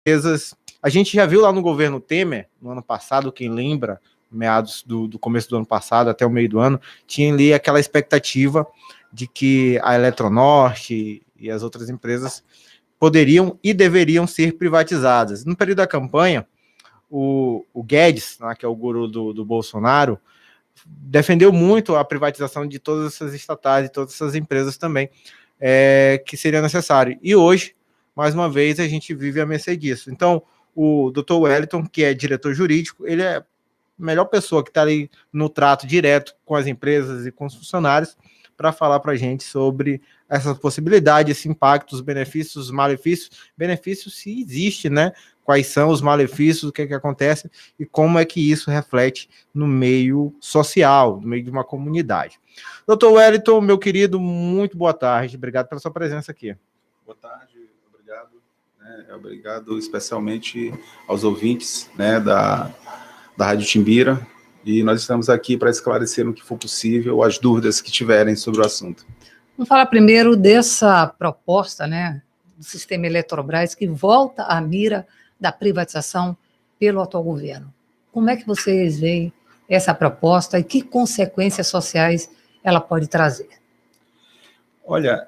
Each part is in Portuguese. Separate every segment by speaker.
Speaker 1: empresas. A gente já viu lá no governo Temer, no ano passado, quem lembra, meados do começo do ano passado até o meio do ano, tinha ali aquela expectativa de que a Eletronorte e as outras empresas poderiam e deveriam ser privatizadas. No período da campanha, o Guedes, né, que é o guru do Bolsonaro, defendeu muito a privatização de todas essas estatais e todas essas empresas também, que seria necessário. E hoje, mais uma vez, a gente vive a mercê disso. Então, o Dr. Wellington, que é diretor jurídico, ele é a melhor pessoa que está ali no trato direto com as empresas e com os funcionários para falar para a gente sobre essa possibilidade, esse impacto, os benefícios, os malefícios, benefícios se existe, né? Quais são os malefícios, o que é que acontece e como é que isso reflete no meio social, no meio de uma comunidade. Doutor Wellington, meu querido, muito boa tarde, obrigado pela sua presença aqui.
Speaker 2: Boa tarde, obrigado. Obrigado especialmente aos ouvintes, né, da Rádio Timbira, e nós estamos aqui para esclarecer no que for possível as dúvidas que tiverem sobre o assunto.
Speaker 3: Vamos falar primeiro dessa proposta, né, do sistema Eletrobras, que volta à mira da privatização pelo atual governo. Como é que vocês veem essa proposta e que consequências sociais ela pode trazer?
Speaker 2: Olha,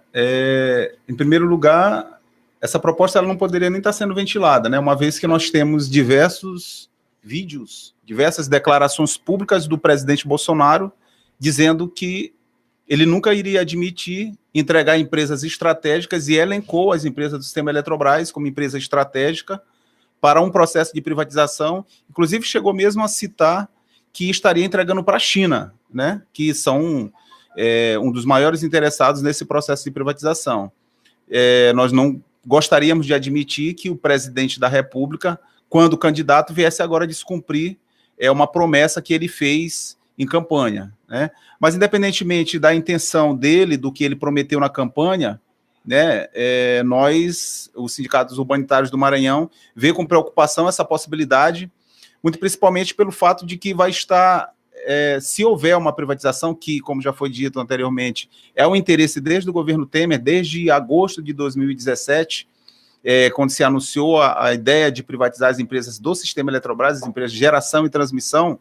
Speaker 2: em primeiro lugar, essa proposta ela não poderia nem estar sendo ventilada, né? Uma vez que nós temos diversos vídeos, diversas declarações públicas do presidente Bolsonaro dizendo que ele nunca iria admitir entregar empresas estratégicas e elencou as empresas do sistema Eletrobras como empresa estratégica para um processo de privatização, inclusive chegou mesmo a citar que estaria entregando para a China, né, que são um dos maiores interessados nesse processo de privatização. Nós não gostaríamos de admitir que o presidente da República, quando candidato, viesse agora descumprir uma promessa que ele fez em campanha, né? Mas, independentemente da intenção dele, do que ele prometeu na campanha, né, nós, os sindicatos urbanitários do Maranhão, vê com preocupação essa possibilidade, muito principalmente pelo fato de que vai estar, se houver uma privatização, que, como já foi dito anteriormente, é um interesse desde o governo Temer, desde agosto de 2017, quando se anunciou a ideia de privatizar as empresas do sistema Eletrobras, as empresas de geração e transmissão,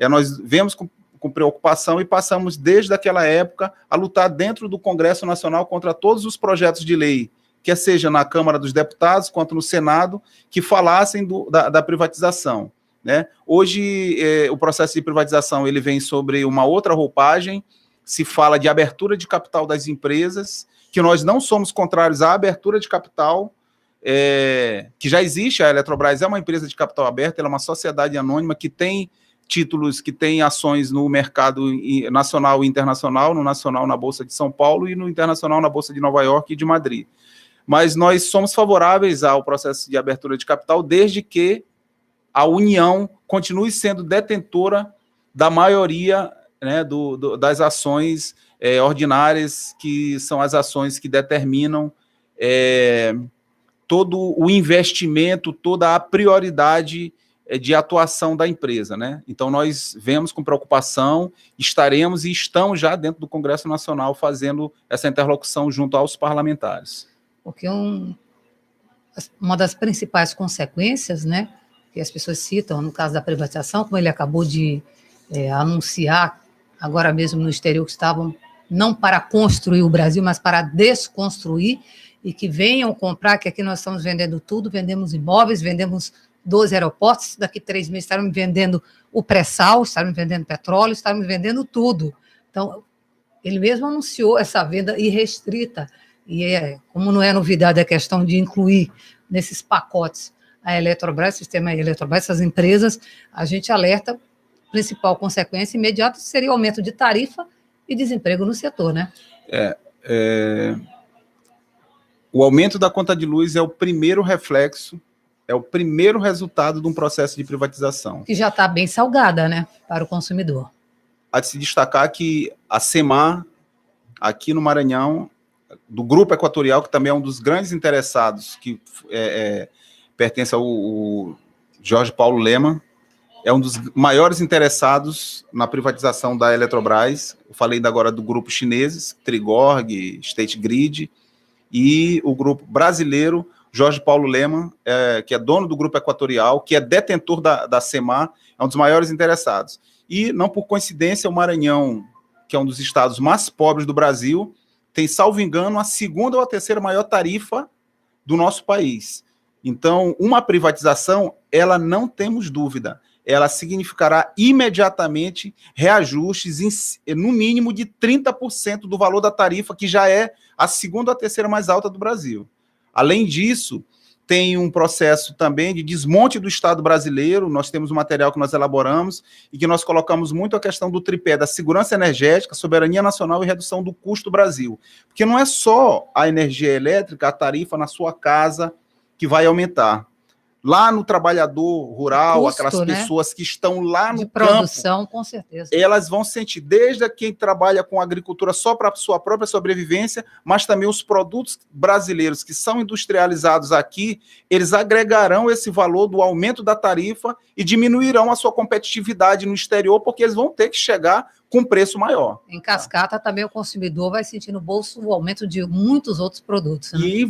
Speaker 2: nós vemos com preocupação e passamos desde aquela época a lutar dentro do Congresso Nacional contra todos os projetos de lei, quer seja na Câmara dos Deputados quanto no Senado, que falassem da privatização, né? Hoje, o processo de privatização ele vem sobre uma outra roupagem, se fala de abertura de capital das empresas, que nós não somos contrários à abertura de capital, que já existe. A Eletrobras é uma empresa de capital aberto, ela é uma sociedade anônima que tem títulos, que tem ações no mercado nacional e internacional, no nacional na Bolsa de São Paulo e no internacional na Bolsa de Nova York e de Madrid. Mas nós somos favoráveis ao processo de abertura de capital desde que a União continue sendo detentora da maioria, né, das ações ordinárias, que são as ações que determinam todo o investimento, toda a prioridade de atuação da empresa, né? Então, nós vemos com preocupação, estaremos e estamos já dentro do Congresso Nacional fazendo essa interlocução junto aos parlamentares.
Speaker 3: Porque uma das principais consequências, né, que as pessoas citam no caso da privatização, como ele acabou de anunciar agora mesmo no exterior, que estavam não para construir o Brasil, mas para desconstruir, e que venham comprar, que aqui nós estamos vendendo tudo, vendemos imóveis, vendemos 12 aeroportos, daqui 3 meses estaremos vendendo o pré-sal, estaremos vendendo petróleo, estaremos vendendo tudo. Então, ele mesmo anunciou essa venda irrestrita, e como não é novidade a questão de incluir nesses pacotes a Eletrobras, o sistema Eletrobras, essas empresas, a gente alerta, a principal consequência imediata seria o aumento de tarifa e desemprego no setor, né?
Speaker 2: O aumento da conta de luz é o primeiro reflexo, é o primeiro resultado de um processo de privatização.
Speaker 3: Que já está bem salgada, né, para o consumidor.
Speaker 2: Há de se destacar que a CEMAR, aqui no Maranhão, do Grupo Equatorial, que também é um dos grandes interessados, que pertence ao Jorge Paulo Lemann, é um dos maiores interessados na privatização da Eletrobras. Eu falei ainda agora do grupo chineses, Trigorg, State Grid, e o grupo brasileiro, Jorge Paulo Lemann, que é dono do Grupo Equatorial, que é detentor da SEMAR, é um dos maiores interessados. E, não por coincidência, o Maranhão, que é um dos estados mais pobres do Brasil, tem, salvo engano, a segunda ou a terceira maior tarifa do nosso país. Então, uma privatização, ela não temos dúvida, ela significará imediatamente reajustes no mínimo de 30% do valor da tarifa, que já é a segunda ou a terceira mais alta do Brasil. Além disso, tem um processo também de desmonte do Estado brasileiro. Nós temos um material que nós elaboramos e que nós colocamos muito a questão do tripé da segurança energética, soberania nacional e redução do custo do Brasil. Porque não é só a energia elétrica, a tarifa na sua casa que vai aumentar. Lá no trabalhador rural, custo, aquelas pessoas, né, que estão lá no
Speaker 3: produção,
Speaker 2: campo,
Speaker 3: com certeza,
Speaker 2: elas vão sentir, desde quem trabalha com agricultura só para a sua própria sobrevivência, mas também os produtos brasileiros que são industrializados aqui, eles agregarão esse valor do aumento da tarifa e diminuirão a sua competitividade no exterior, porque eles vão ter que chegar com preço maior.
Speaker 3: Em cascata, também o consumidor vai sentir no bolso o aumento de muitos outros produtos, né?
Speaker 2: E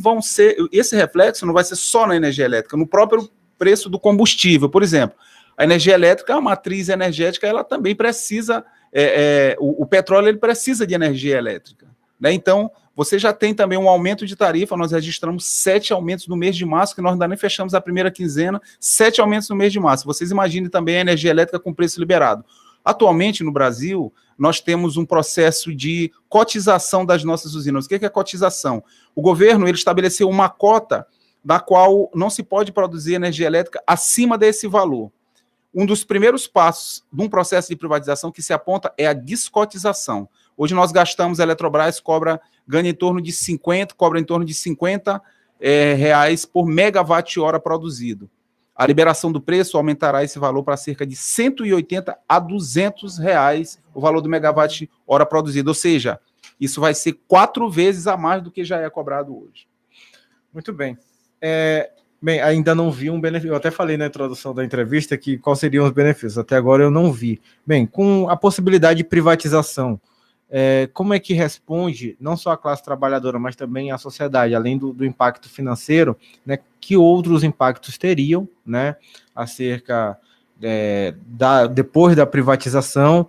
Speaker 2: esse reflexo não vai ser só na energia elétrica, no próprio preço do combustível. Por exemplo, a energia elétrica, a matriz energética, ela também precisa, o petróleo ele precisa de energia elétrica, né? Então, você já tem também um aumento de tarifa. Nós registramos 7 aumentos no mês de março, que nós ainda nem fechamos a primeira quinzena, 7 aumentos no mês de março. Vocês imaginem também a energia elétrica com preço liberado. Atualmente, no Brasil, nós temos um processo de cotização das nossas usinas. O que é cotização? O governo ele estabeleceu uma cota da qual não se pode produzir energia elétrica acima desse valor. Um dos primeiros passos de um processo de privatização que se aponta é a descotização. Hoje nós gastamos, a Eletrobras ganha em torno de 50 reais por megawatt-hora produzido. A liberação do preço aumentará esse valor para cerca de 180 a 200 reais o valor do megawatt-hora produzido. Ou seja, isso vai ser 4 vezes a mais do que já é cobrado hoje.
Speaker 1: Muito bem. Bem, ainda não vi um benefício. Eu até falei na introdução da entrevista que quais seriam os benefícios. Até agora eu não vi. Bem, com a possibilidade de privatização, como é que responde não só a classe trabalhadora, mas também a sociedade, além do impacto financeiro, né, que outros impactos teriam, né, acerca depois da privatização,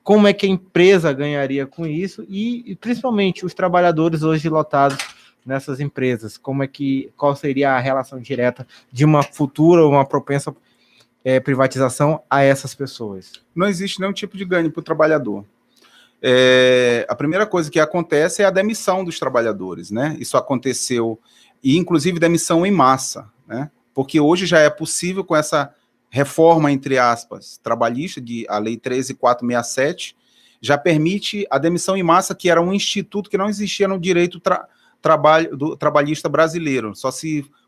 Speaker 1: como é que a empresa ganharia com isso e principalmente os trabalhadores hoje lotados nessas empresas, qual seria a relação direta de uma futura ou uma propensa privatização a essas pessoas?
Speaker 2: Não existe nenhum tipo de ganho para o trabalhador. A primeira coisa que acontece é a demissão dos trabalhadores, né? Isso aconteceu, e inclusive demissão em massa, né? Porque hoje já é possível, com essa reforma, entre aspas, trabalhista, a Lei 13.467, já permite a demissão em massa, que era um instituto que não existia no direito trabalhista brasileiro.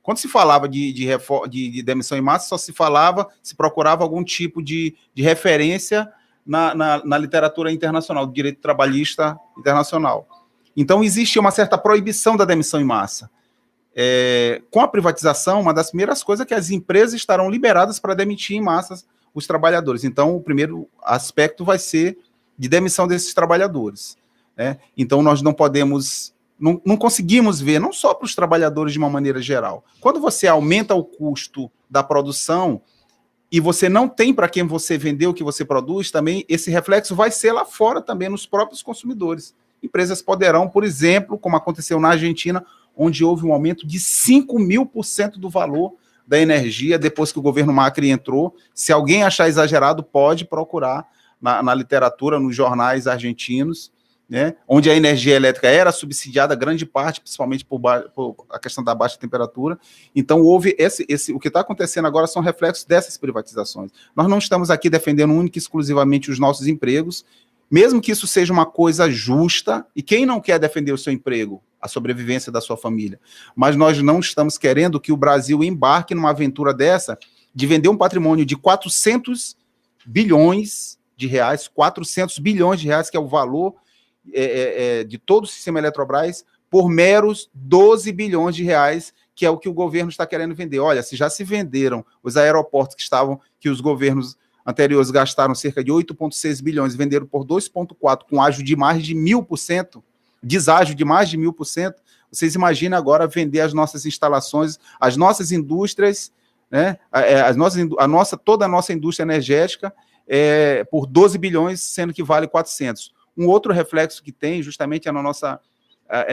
Speaker 2: Quando se falava de demissão em massa, se procurava algum tipo de referência na literatura internacional, do direito trabalhista internacional. Então, existe uma certa proibição da demissão em massa. Com a privatização, uma das primeiras coisas é que as empresas estarão liberadas para demitir em massa os trabalhadores. Então, o primeiro aspecto vai ser de demissão desses trabalhadores, né? Então, nós não podemos, não conseguimos ver, não só para os trabalhadores de uma maneira geral. Quando você aumenta o custo da produção, e você não tem para quem você vender o que você produz, também esse reflexo vai ser lá fora também nos próprios consumidores. Empresas poderão, por exemplo, como aconteceu na Argentina, onde houve um aumento de 5.000% do valor da energia depois que o governo Macri entrou. Se alguém achar exagerado, pode procurar na literatura, nos jornais argentinos, né, onde a energia elétrica era subsidiada, grande parte, principalmente por a questão da baixa temperatura. Então, houve o que está acontecendo agora são reflexos dessas privatizações. Nós não estamos aqui defendendo única e exclusivamente os nossos empregos, mesmo que isso seja uma coisa justa, e quem não quer defender o seu emprego, a sobrevivência da sua família, mas nós não estamos querendo que o Brasil embarque numa aventura dessa, de vender um patrimônio de 400 bilhões de reais, 400 bilhões de reais, que é o valor de todo o sistema Eletrobras, por meros 12 bilhões de reais, que é o que o governo está querendo vender. Olha, se já se venderam os aeroportos que os governos anteriores gastaram cerca de 8,6 bilhões e venderam por 2,4, com ágio de mais de 1.000%, deságio de mais de 1.000%, Vocês imaginem agora vender as nossas instalações, as nossas indústrias, né, toda a nossa indústria energética por 12 bilhões, sendo que vale 400. Um outro reflexo que tem justamente é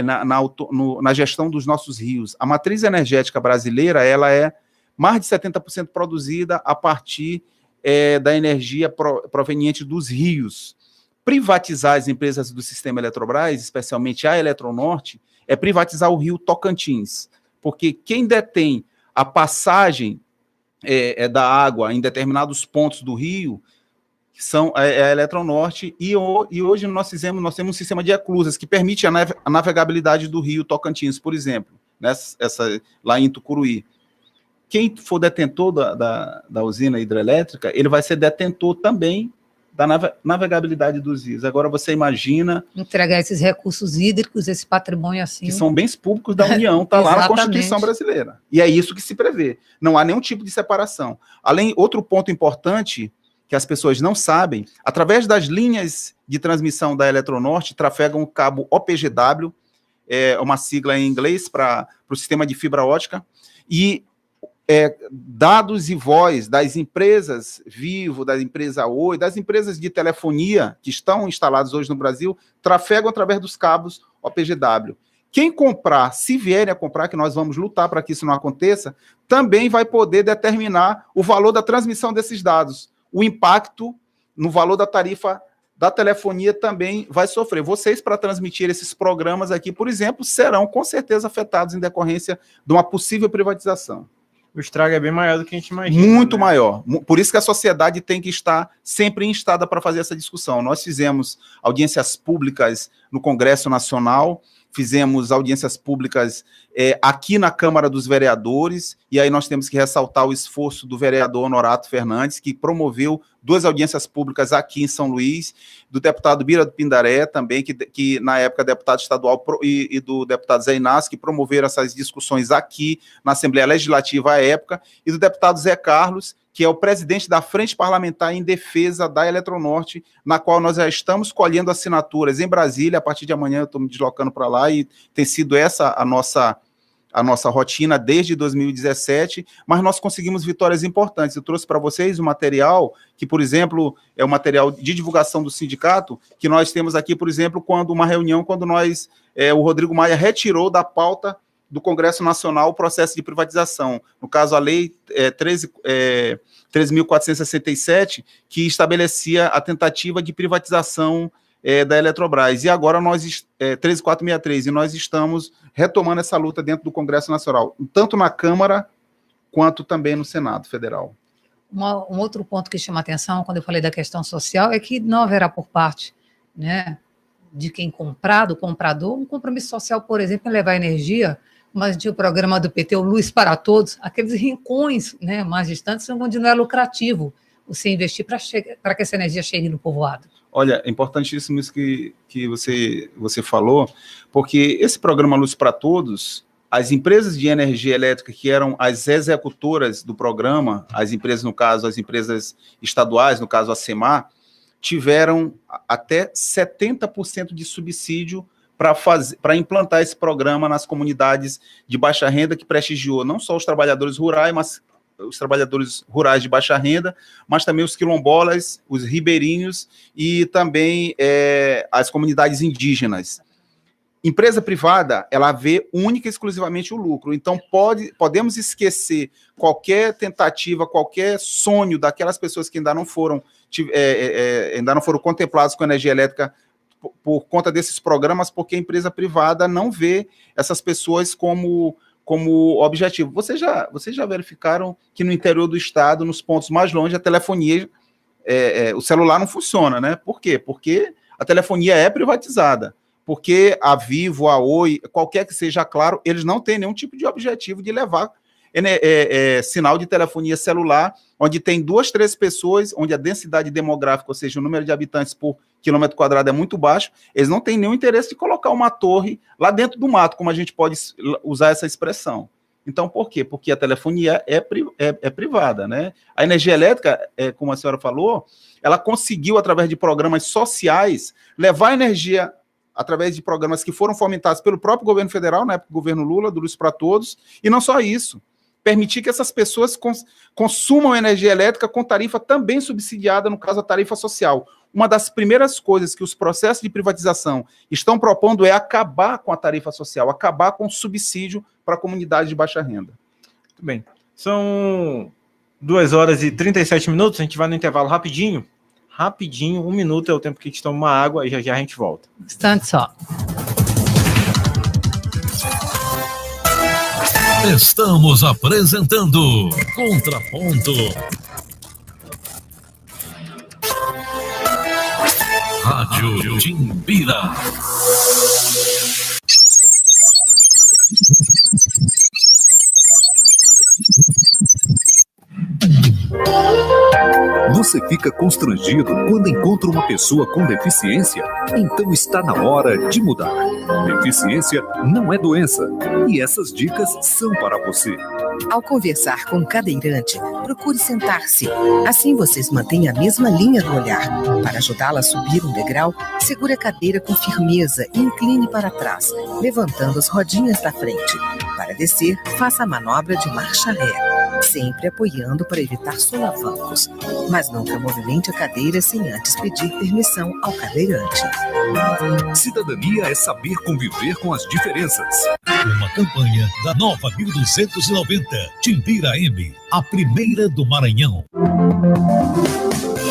Speaker 2: na gestão dos nossos rios. A matriz energética brasileira, ela é mais de 70% produzida a partir da energia proveniente dos rios. Privatizar as empresas do sistema Eletrobras, especialmente a Eletronorte, é privatizar o rio Tocantins, porque quem detém a passagem da água em determinados pontos do rio são a Eletronorte, e hoje nós temos um sistema de eclusas que permite a navegabilidade do rio Tocantins, por exemplo, lá em Tucuruí. Quem for detentor da usina hidrelétrica, ele vai ser detentor também da navegabilidade dos rios. Agora você imagina...
Speaker 3: entregar esses recursos hídricos, esse patrimônio assim...
Speaker 2: que são bens públicos da União, está lá na Constituição brasileira. E é isso que se prevê. Não há nenhum tipo de separação. Outro ponto importante que as pessoas não sabem, através das linhas de transmissão da Eletronorte, trafegam o cabo OPGW, uma sigla em inglês para o sistema de fibra ótica, e dados e voz das empresas Vivo, da empresa Oi, das empresas de telefonia que estão instaladas hoje no Brasil, trafegam através dos cabos OPGW. Quem comprar, se vierem a comprar, que nós vamos lutar para que isso não aconteça, também vai poder determinar o valor da transmissão desses dados. O impacto no valor da tarifa da telefonia também vai sofrer. Vocês, para transmitir esses programas aqui, por exemplo, serão com certeza afetados em decorrência de uma possível privatização.
Speaker 1: O estrago é bem maior do que a gente imagina.
Speaker 2: Muito maior. Por isso que a sociedade tem que estar sempre instada para fazer essa discussão. Nós fizemos audiências públicas no Congresso Nacional, fizemos audiências públicas aqui na Câmara dos Vereadores, e aí nós temos que ressaltar o esforço do vereador Honorato Fernandes, que promoveu 2 audiências públicas aqui em São Luís, do deputado Bira do Pindaré também, que na época deputado estadual, e do deputado Zé Inácio, que promoveram essas discussões aqui na Assembleia Legislativa à época, e do deputado Zé Carlos, que é o presidente da Frente Parlamentar em Defesa da Eletronorte, na qual nós já estamos colhendo assinaturas em Brasília. A partir de amanhã eu estou me deslocando para lá, e tem sido essa a nossa rotina desde 2017, mas nós conseguimos vitórias importantes. Eu trouxe para vocês um material que, por exemplo, é o material de divulgação do sindicato, que nós temos aqui, por exemplo, quando o Rodrigo Maia retirou da pauta do Congresso Nacional o processo de privatização. No caso, a lei 13.467, que estabelecia a tentativa de privatização da Eletrobras. E agora 13.463, e nós estamos retomando essa luta dentro do Congresso Nacional, tanto na Câmara quanto também no Senado Federal.
Speaker 3: Um outro ponto que chama atenção, quando eu falei da questão social, é que não haverá por parte, né, de quem comprar, do comprador, um compromisso social, por exemplo, em levar energia, mas tinha o programa do PT, o Luz para Todos, aqueles rincões, né, mais distantes, onde não é lucrativo você investir para que essa energia chegue no povoado.
Speaker 2: Olha, é importantíssimo isso que você falou, porque esse programa Luz para Todos, as empresas de energia elétrica que eram as executoras do programa, as empresas, no caso, as empresas estaduais, no caso a SEMAR, tiveram até 70% de subsídio para implantar esse programa nas comunidades de baixa renda, que prestigiou não só os trabalhadores rurais, mas os trabalhadores rurais de baixa renda, mas também os quilombolas, os ribeirinhos e também as comunidades indígenas. Empresa privada, ela vê única e exclusivamente o lucro. Então, podemos esquecer qualquer tentativa, qualquer sonho daquelas pessoas que ainda não foram contempladas com energia elétrica por conta desses programas, porque a empresa privada não vê essas pessoas como objetivo. Vocês já verificaram que no interior do estado, nos pontos mais longe, a telefonia, o celular não funciona, né? Por quê? Porque a telefonia é privatizada. Porque a Vivo, a Oi, qualquer que seja, claro, eles não têm nenhum tipo de objetivo de levar sinal de telefonia celular, onde tem 2, 3 pessoas, onde a densidade demográfica, ou seja, o número de habitantes por quilômetro quadrado é muito baixo, eles não têm nenhum interesse de colocar uma torre lá dentro do mato, como a gente pode usar essa expressão. Então, por quê? Porque a telefonia é privada, né? A energia elétrica, como a senhora falou, ela conseguiu, através de programas sociais, levar a energia através de programas que foram fomentados pelo próprio governo federal, na época do governo Lula, do Luz para Todos, e não só isso, permitir que essas pessoas consumam energia elétrica com tarifa também subsidiada, no caso a tarifa social. Uma das primeiras coisas que os processos de privatização estão propondo é acabar com a tarifa social, acabar com o subsídio para a comunidade de baixa renda.
Speaker 1: Muito bem. São 2h37, a gente vai no intervalo rapidinho. Rapidinho, 1 minuto é o tempo que a gente toma uma água e já a gente volta.
Speaker 3: Um instante só.
Speaker 4: Estamos apresentando Contraponto. Rádio Timbira.
Speaker 5: Você fica constrangido quando encontra uma pessoa com deficiência? Então está na hora de mudar. Deficiência não é doença. E essas dicas são para você.
Speaker 6: Ao conversar com um cadeirante, procure sentar-se. Assim vocês mantêm a mesma linha do olhar. Para ajudá-la a subir um degrau, segure a cadeira com firmeza e incline para trás, levantando as rodinhas da frente. Para descer, faça a manobra de marcha ré, sempre apoiando para evitar solavancos. Mas nunca movimente a cadeira sem antes pedir permissão ao cadeirante.
Speaker 5: Cidadania é saber conviver com as diferenças.
Speaker 4: Uma campanha da Nova 1290, Timbira M, a primeira do Maranhão.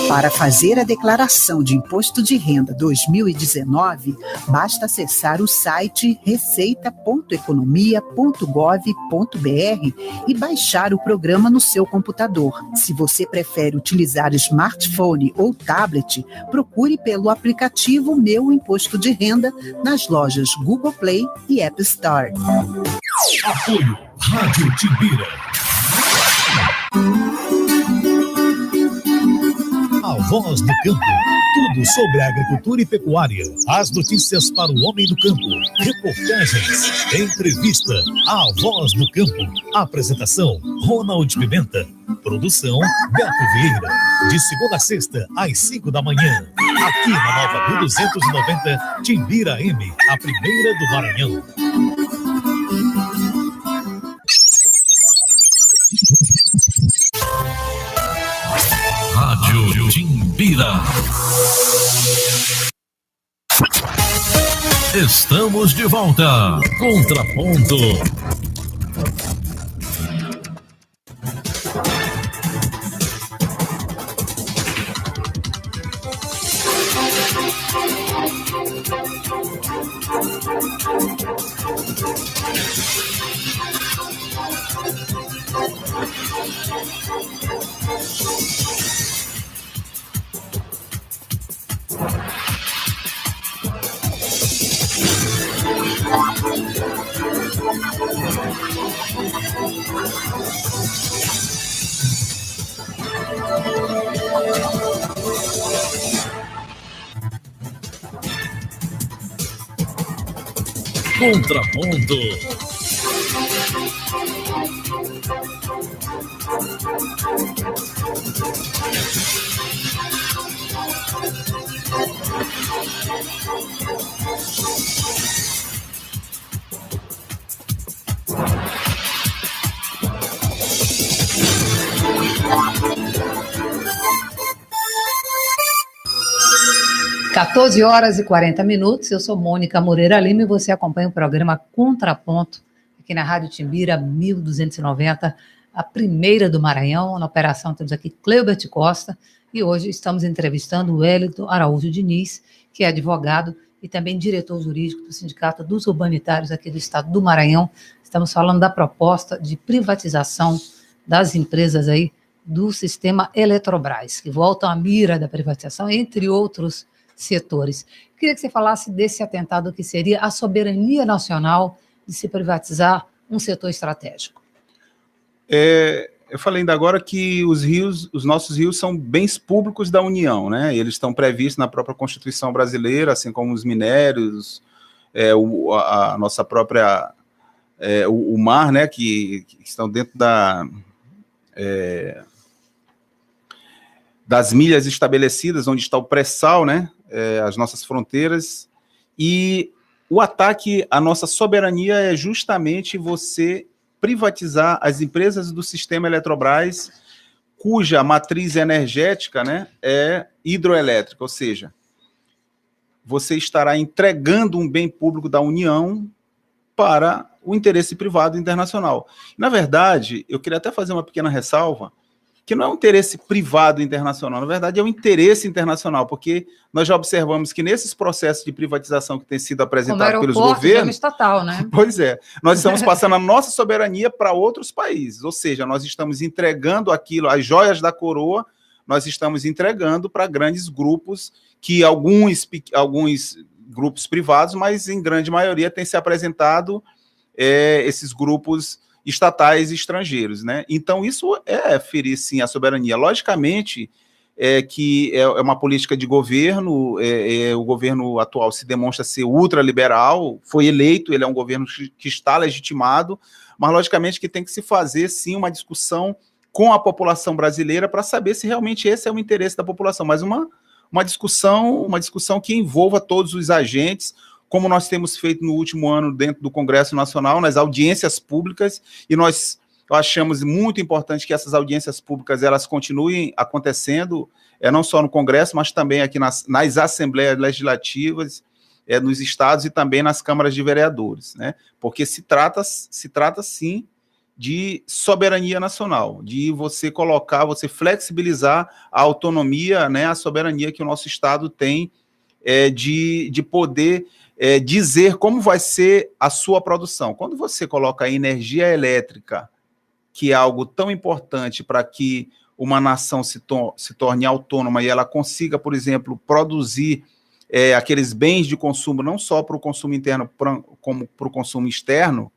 Speaker 7: Para fazer a declaração de Imposto de Renda 2019, basta acessar o site receita.economia.gov.br e baixar o programa no seu computador. Se você prefere utilizar smartphone ou tablet, procure pelo aplicativo Meu Imposto de Renda nas lojas Google Play e App Store.
Speaker 4: Apoio Rádio Timbira. A Voz do Campo. Tudo sobre agricultura e pecuária. As notícias para o homem do campo. Reportagens, entrevista. A Voz do Campo. Apresentação, Ronald Pimenta. Produção, Beto Vieira. De segunda a sexta, às 5 da manhã. Aqui na Nova 1290, Timbira M, a primeira do Maranhão. Rádio Timbira. Estamos de volta. Contraponto. Contraponto.
Speaker 3: Quatorze horas e 40 minutos, eu sou Mônica Moreira Lima e você acompanha o programa Contraponto, aqui na Rádio Timbira 1290, a primeira do Maranhão. Na operação temos aqui Cleubert Costa e hoje estamos entrevistando o Wellington Araújo Diniz, que é advogado e também diretor jurídico do Sindicato dos Urbanitários aqui do estado do Maranhão. Estamos falando da proposta de privatização das empresas aí do sistema Eletrobras, que voltam à mira da privatização, entre outros setores. Queria que você falasse desse atentado que seria a soberania nacional de se privatizar um setor estratégico.
Speaker 2: Eu falei ainda agora que os nossos rios são bens públicos da União, né? Eles estão previstos na própria Constituição brasileira, assim como os minérios, a nossa própria o mar, né? Que estão dentro das milhas estabelecidas, onde está o pré-sal, né? As nossas fronteiras, E o ataque à nossa soberania é justamente você privatizar as empresas do sistema Eletrobras, cuja matriz energética, né, é hidroelétrica, ou seja, você estará entregando um bem público da União para o interesse privado internacional. Na verdade, eu queria até fazer uma pequena ressalva, que não é um interesse privado internacional, na verdade é um interesse internacional, porque nós já observamos que nesses processos de privatização que têm sido apresentados pelos governos...
Speaker 3: estatal, né?
Speaker 2: Pois é, nós estamos passando a nossa soberania para outros países, ou seja, nós estamos entregando aquilo, as joias da coroa, nós estamos entregando para grandes grupos, que alguns grupos privados, mas em grande maioria têm se apresentado esses grupos estatais e estrangeiros, né? Então, isso é ferir, sim, a soberania. Logicamente, que é uma política de governo, o governo atual se demonstra ser ultraliberal, foi eleito, ele é um governo que está legitimado, mas, logicamente, que tem que se fazer, sim, uma discussão com a população brasileira para saber se realmente esse é o interesse da população, mas uma discussão que envolva todos os agentes, como nós temos feito no último ano dentro do Congresso Nacional, nas audiências públicas, e nós achamos muito importante que essas audiências públicas elas continuem acontecendo, não só no Congresso, mas também aqui nas assembleias legislativas, nos estados e também nas câmaras de vereadores, né? Porque se trata sim, de soberania nacional, de você flexibilizar a autonomia, né, a soberania que o nosso Estado tem de poder dizer como vai ser a sua produção. Quando você coloca a energia elétrica, que é algo tão importante para que uma nação se torne autônoma e ela consiga, por exemplo, produzir aqueles bens de consumo, não só para o consumo interno, como para o consumo externo,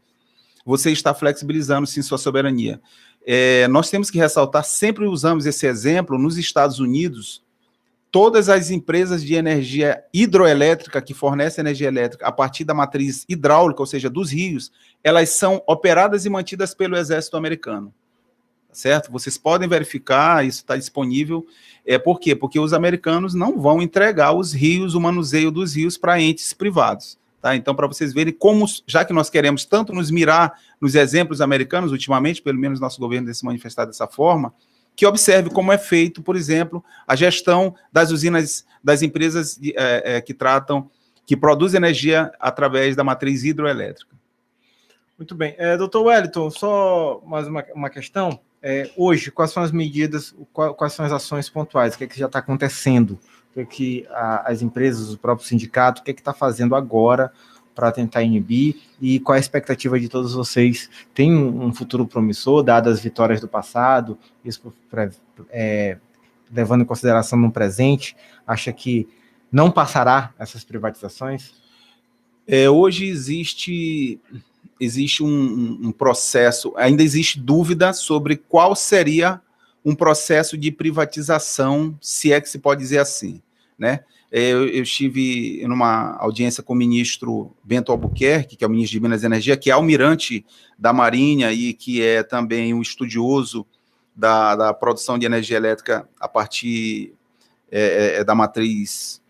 Speaker 2: você está flexibilizando, sim, sua soberania. Nós temos que ressaltar, sempre usamos esse exemplo, nos Estados Unidos, todas as empresas de energia hidroelétrica que fornecem energia elétrica a partir da matriz hidráulica, ou seja, dos rios, elas são operadas e mantidas pelo Exército americano, certo? Vocês podem verificar, isso está disponível. Por quê? Porque os americanos não vão entregar os rios, o manuseio dos rios para entes privados. Tá? Então, para vocês verem como, já que nós queremos tanto nos mirar nos exemplos americanos, ultimamente, pelo menos nosso governo tem se manifestado dessa forma, que observe como é feito, por exemplo, a gestão das usinas, das empresas que produzem energia através da matriz hidroelétrica.
Speaker 1: Muito bem. Doutor Wellington, só mais uma questão. Hoje, quais são as medidas, quais são as ações pontuais? O que é que já está acontecendo? O que é que as empresas, o próprio sindicato, o que é que está fazendo agora para tentar inibir, e qual a expectativa de todos vocês? Tem um futuro promissor, dadas as vitórias do passado, isso levando em consideração no presente, acha que não passará essas privatizações?
Speaker 2: Hoje existe um processo, ainda existe dúvida sobre qual seria um processo de privatização, se é que se pode dizer assim, né? Eu estive numa audiência com o ministro Bento Albuquerque, que é o ministro de Minas e Energia, que é almirante da Marinha e que é também um estudioso da produção de energia elétrica a partir da matriz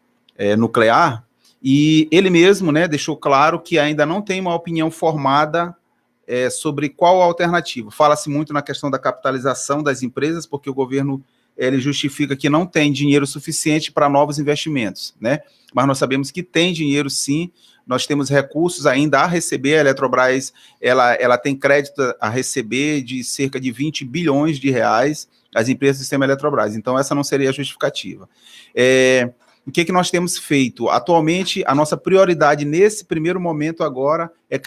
Speaker 2: nuclear, e ele mesmo, né, deixou claro que ainda não tem uma opinião formada sobre qual a alternativa. Fala-se muito na questão da capitalização das empresas, porque o governo ele justifica que não tem dinheiro suficiente para novos investimentos, né? Mas nós sabemos que tem dinheiro, sim, nós temos recursos ainda a receber, a Eletrobras, ela tem crédito a receber de cerca de 20 bilhões de reais, as empresas do sistema Eletrobras, então essa não seria a justificativa. O que nós temos feito? Atualmente, a nossa prioridade nesse primeiro momento agora é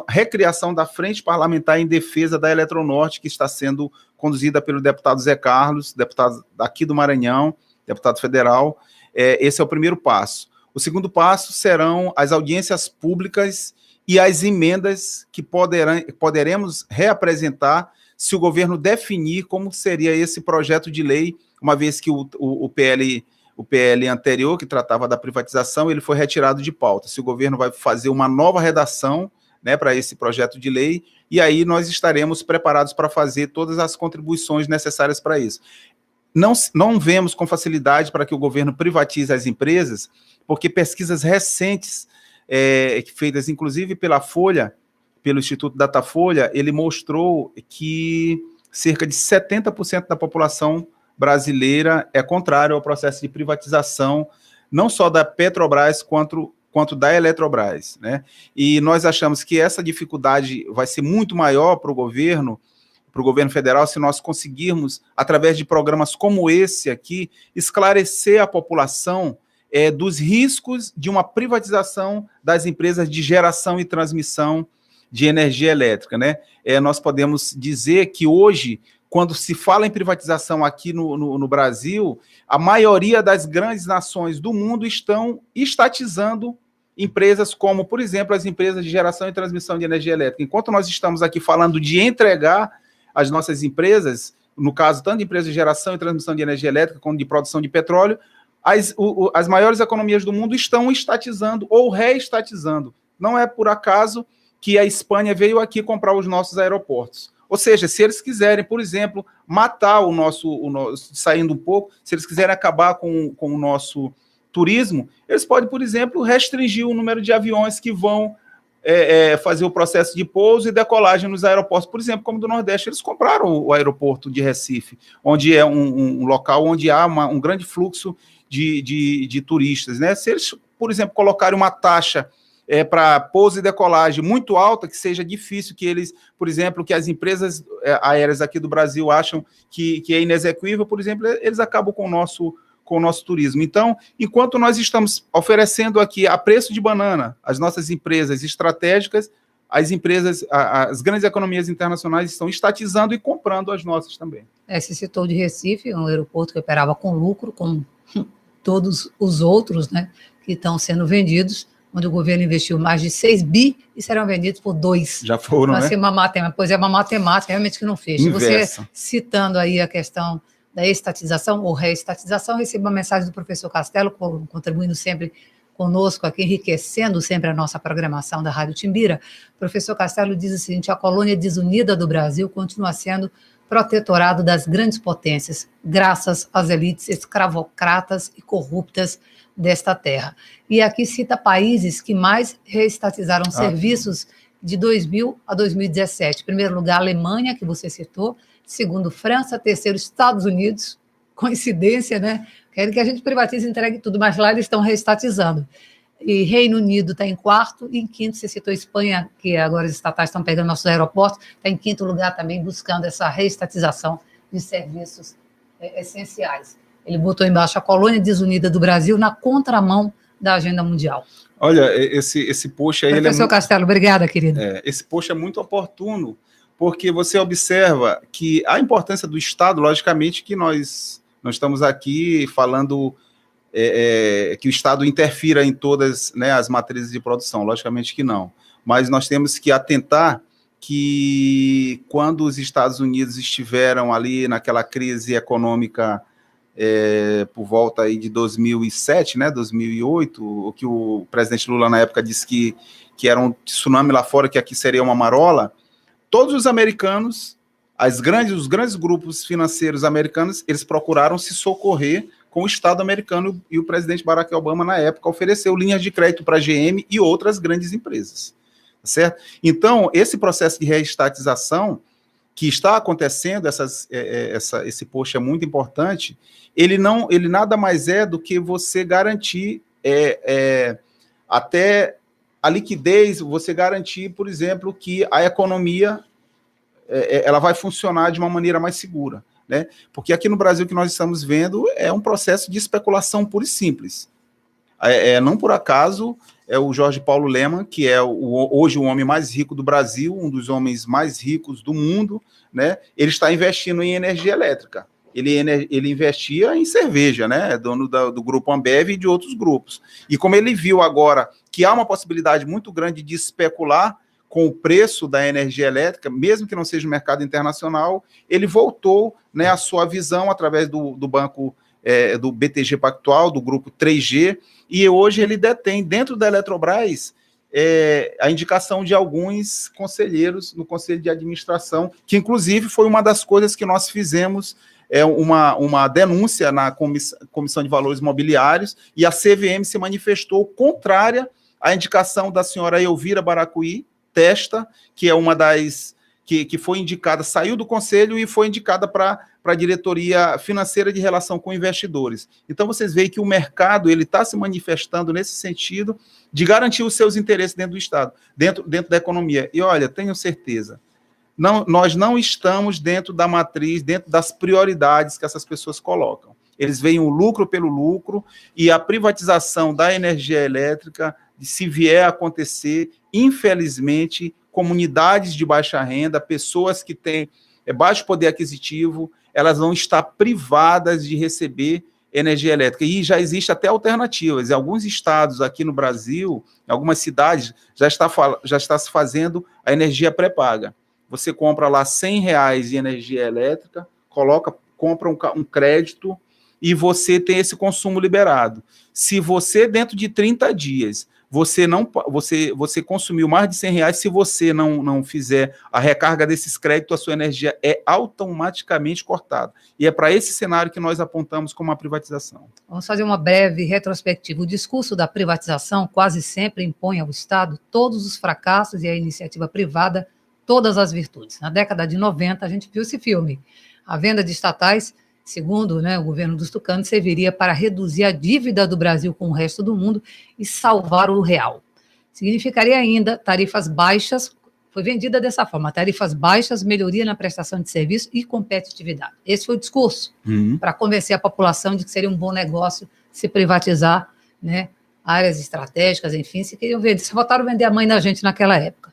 Speaker 2: recriação da Frente Parlamentar em Defesa da Eletronorte, que está sendo conduzida pelo deputado Zé Carlos, deputado aqui do Maranhão, deputado federal. Esse é o primeiro passo. O segundo passo serão as audiências públicas e as emendas que poderemos reapresentar se o governo definir como seria esse projeto de lei, uma vez que o PL anterior, que tratava da privatização, ele foi retirado de pauta. Se o governo vai fazer uma nova redação, né, para esse projeto de lei, e aí nós estaremos preparados para fazer todas as contribuições necessárias para isso. Não vemos com facilidade para que o governo privatize as empresas, porque pesquisas recentes feitas inclusive pela Folha, pelo Instituto Datafolha, ele mostrou que cerca de 70% da população brasileira é contrário ao processo de privatização, não só da Petrobras, quanto da Eletrobras, né? E nós achamos que essa dificuldade vai ser muito maior para o governo federal, se nós conseguirmos, através de programas como esse aqui, esclarecer a população dos riscos de uma privatização das empresas de geração e transmissão de energia elétrica, né? Nós podemos dizer que hoje, quando se fala em privatização aqui no Brasil, a maioria das grandes nações do mundo estão estatizando empresas como, por exemplo, as empresas de geração e transmissão de energia elétrica. Enquanto nós estamos aqui falando de entregar as nossas empresas, no caso, tanto de empresas de geração e transmissão de energia elétrica, como de produção de petróleo, as maiores economias do mundo estão estatizando ou reestatizando. Não é por acaso que a Espanha veio aqui comprar os nossos aeroportos. Ou seja, se eles quiserem, por exemplo, matar o nosso saindo um pouco, se eles quiserem acabar com o nosso turismo, eles podem, por exemplo, restringir o número de aviões que vão fazer o processo de pouso e decolagem nos aeroportos, por exemplo, como do Nordeste. Eles compraram o aeroporto de Recife, onde é um local onde há um grande fluxo de turistas, né? Se eles, por exemplo, colocarem uma taxa para pouso e decolagem muito alta, que seja difícil que eles, por exemplo, que as empresas aéreas aqui do Brasil acham que é inexequível, por exemplo, eles acabam com o nosso turismo. Então, enquanto nós estamos oferecendo aqui a preço de banana as nossas empresas estratégicas, as grandes economias internacionais estão estatizando e comprando as nossas também.
Speaker 3: Você citou de Recife, um aeroporto que operava com lucro, como todos os outros, né, que estão sendo vendidos, onde o governo investiu mais de 6 bi e serão vendidos por 2.
Speaker 2: Já foram, né?
Speaker 3: Uma matemática, pois é, uma matemática realmente que não fecha. Você, citando aí a questão da estatização ou reestatização, recebi uma mensagem do professor Castelo, contribuindo sempre conosco aqui, enriquecendo sempre a nossa programação da Rádio Timbira. O professor Castelo diz o seguinte: a colônia desunida do Brasil continua sendo protetorado das grandes potências, graças às elites escravocratas e corruptas desta terra. E aqui cita países que mais reestatizaram serviços de 2000 a 2017. Em primeiro lugar, Alemanha, que você citou. Segundo, França. Terceiro, Estados Unidos. Coincidência, né? Querem que a gente privatize e entregue tudo, mas lá eles estão reestatizando. E Reino Unido está em quarto. E em quinto, você citou Espanha, que agora os estatais estão pegando nossos aeroportos, está em quinto lugar também, buscando essa reestatização de serviços essenciais. Ele botou embaixo a colônia desunida do Brasil na contramão da agenda mundial.
Speaker 2: Olha, esse post aí...
Speaker 3: Professor Castelo, obrigada, querido.
Speaker 2: Esse post é muito oportuno, porque você observa que a importância do Estado, logicamente que nós estamos aqui falando que o Estado interfira em todas, né, as matrizes de produção, logicamente que não. Mas nós temos que atentar que quando os Estados Unidos estiveram ali naquela crise econômica por volta aí de 2007, né, 2008, o que o presidente Lula na época disse que era um tsunami lá fora, que aqui seria uma marola, todos os americanos, os grandes grupos financeiros americanos, eles procuraram se socorrer com o Estado americano, e o presidente Barack Obama, na época, ofereceu linhas de crédito para a GM e outras grandes empresas, certo? Então, esse processo de reestatização que está acontecendo, esse post é muito importante, ele nada mais é do que você garantir até a liquidez, você garantir, por exemplo, que a economia ela vai funcionar de uma maneira mais segura, né? Porque aqui no Brasil o que nós estamos vendo é um processo de especulação pura e simples. Não por acaso o Jorge Paulo Lemann, que é hoje o homem mais rico do Brasil, um dos homens mais ricos do mundo, né? Ele está investindo em energia elétrica. Ele investia em cerveja, né? Dono do grupo Ambev e de outros grupos. E como ele viu agora que há uma possibilidade muito grande de especular com o preço da energia elétrica, mesmo que não seja o mercado internacional, ele voltou, né, a sua visão através do banco do BTG Pactual, do grupo 3G, e hoje ele detém dentro da Eletrobras a indicação de alguns conselheiros no conselho de administração, que inclusive foi uma das coisas que nós fizemos, uma denúncia na Comissão de Valores Mobiliários, e a CVM se manifestou contrária a indicação da senhora Elvira Baracuí Testa, que é uma das que foi indicada, saiu do conselho e foi indicada para a diretoria financeira de relação com investidores. Então, vocês veem que o mercado está se manifestando nesse sentido de garantir os seus interesses dentro do Estado, dentro da economia. E, olha, tenho certeza, nós não estamos dentro da matriz, dentro das prioridades que essas pessoas colocam. Eles veem o lucro pelo lucro e a privatização da energia elétrica, se vier a acontecer, infelizmente, comunidades de baixa renda, pessoas que têm baixo poder aquisitivo, elas vão estar privadas de receber energia elétrica. E já existe até alternativas. Em alguns estados aqui no Brasil, em algumas cidades, já está se fazendo a energia pré-paga. Você compra lá R$100 de energia elétrica, compra um crédito e você tem esse consumo liberado. Se você, dentro de 30 dias, você consumiu mais de R$100, se você não fizer a recarga desses créditos, a sua energia é automaticamente cortada. E é para esse cenário que nós apontamos como a privatização.
Speaker 3: Vamos fazer uma breve retrospectiva. O discurso da privatização quase sempre impõe ao Estado todos os fracassos e à iniciativa privada todas as virtudes. Na década de 90, a gente viu esse filme. A venda de estatais, segundo o governo dos tucanos, serviria para reduzir a dívida do Brasil com o resto do mundo e salvar o real. Significaria ainda tarifas baixas, foi vendida dessa forma, tarifas baixas, melhoria na prestação de serviço e competitividade. Esse foi o discurso, para convencer a população de que seria um bom negócio se privatizar, áreas estratégicas, enfim, se queriam vender, se votaram vender a mãe da gente naquela época.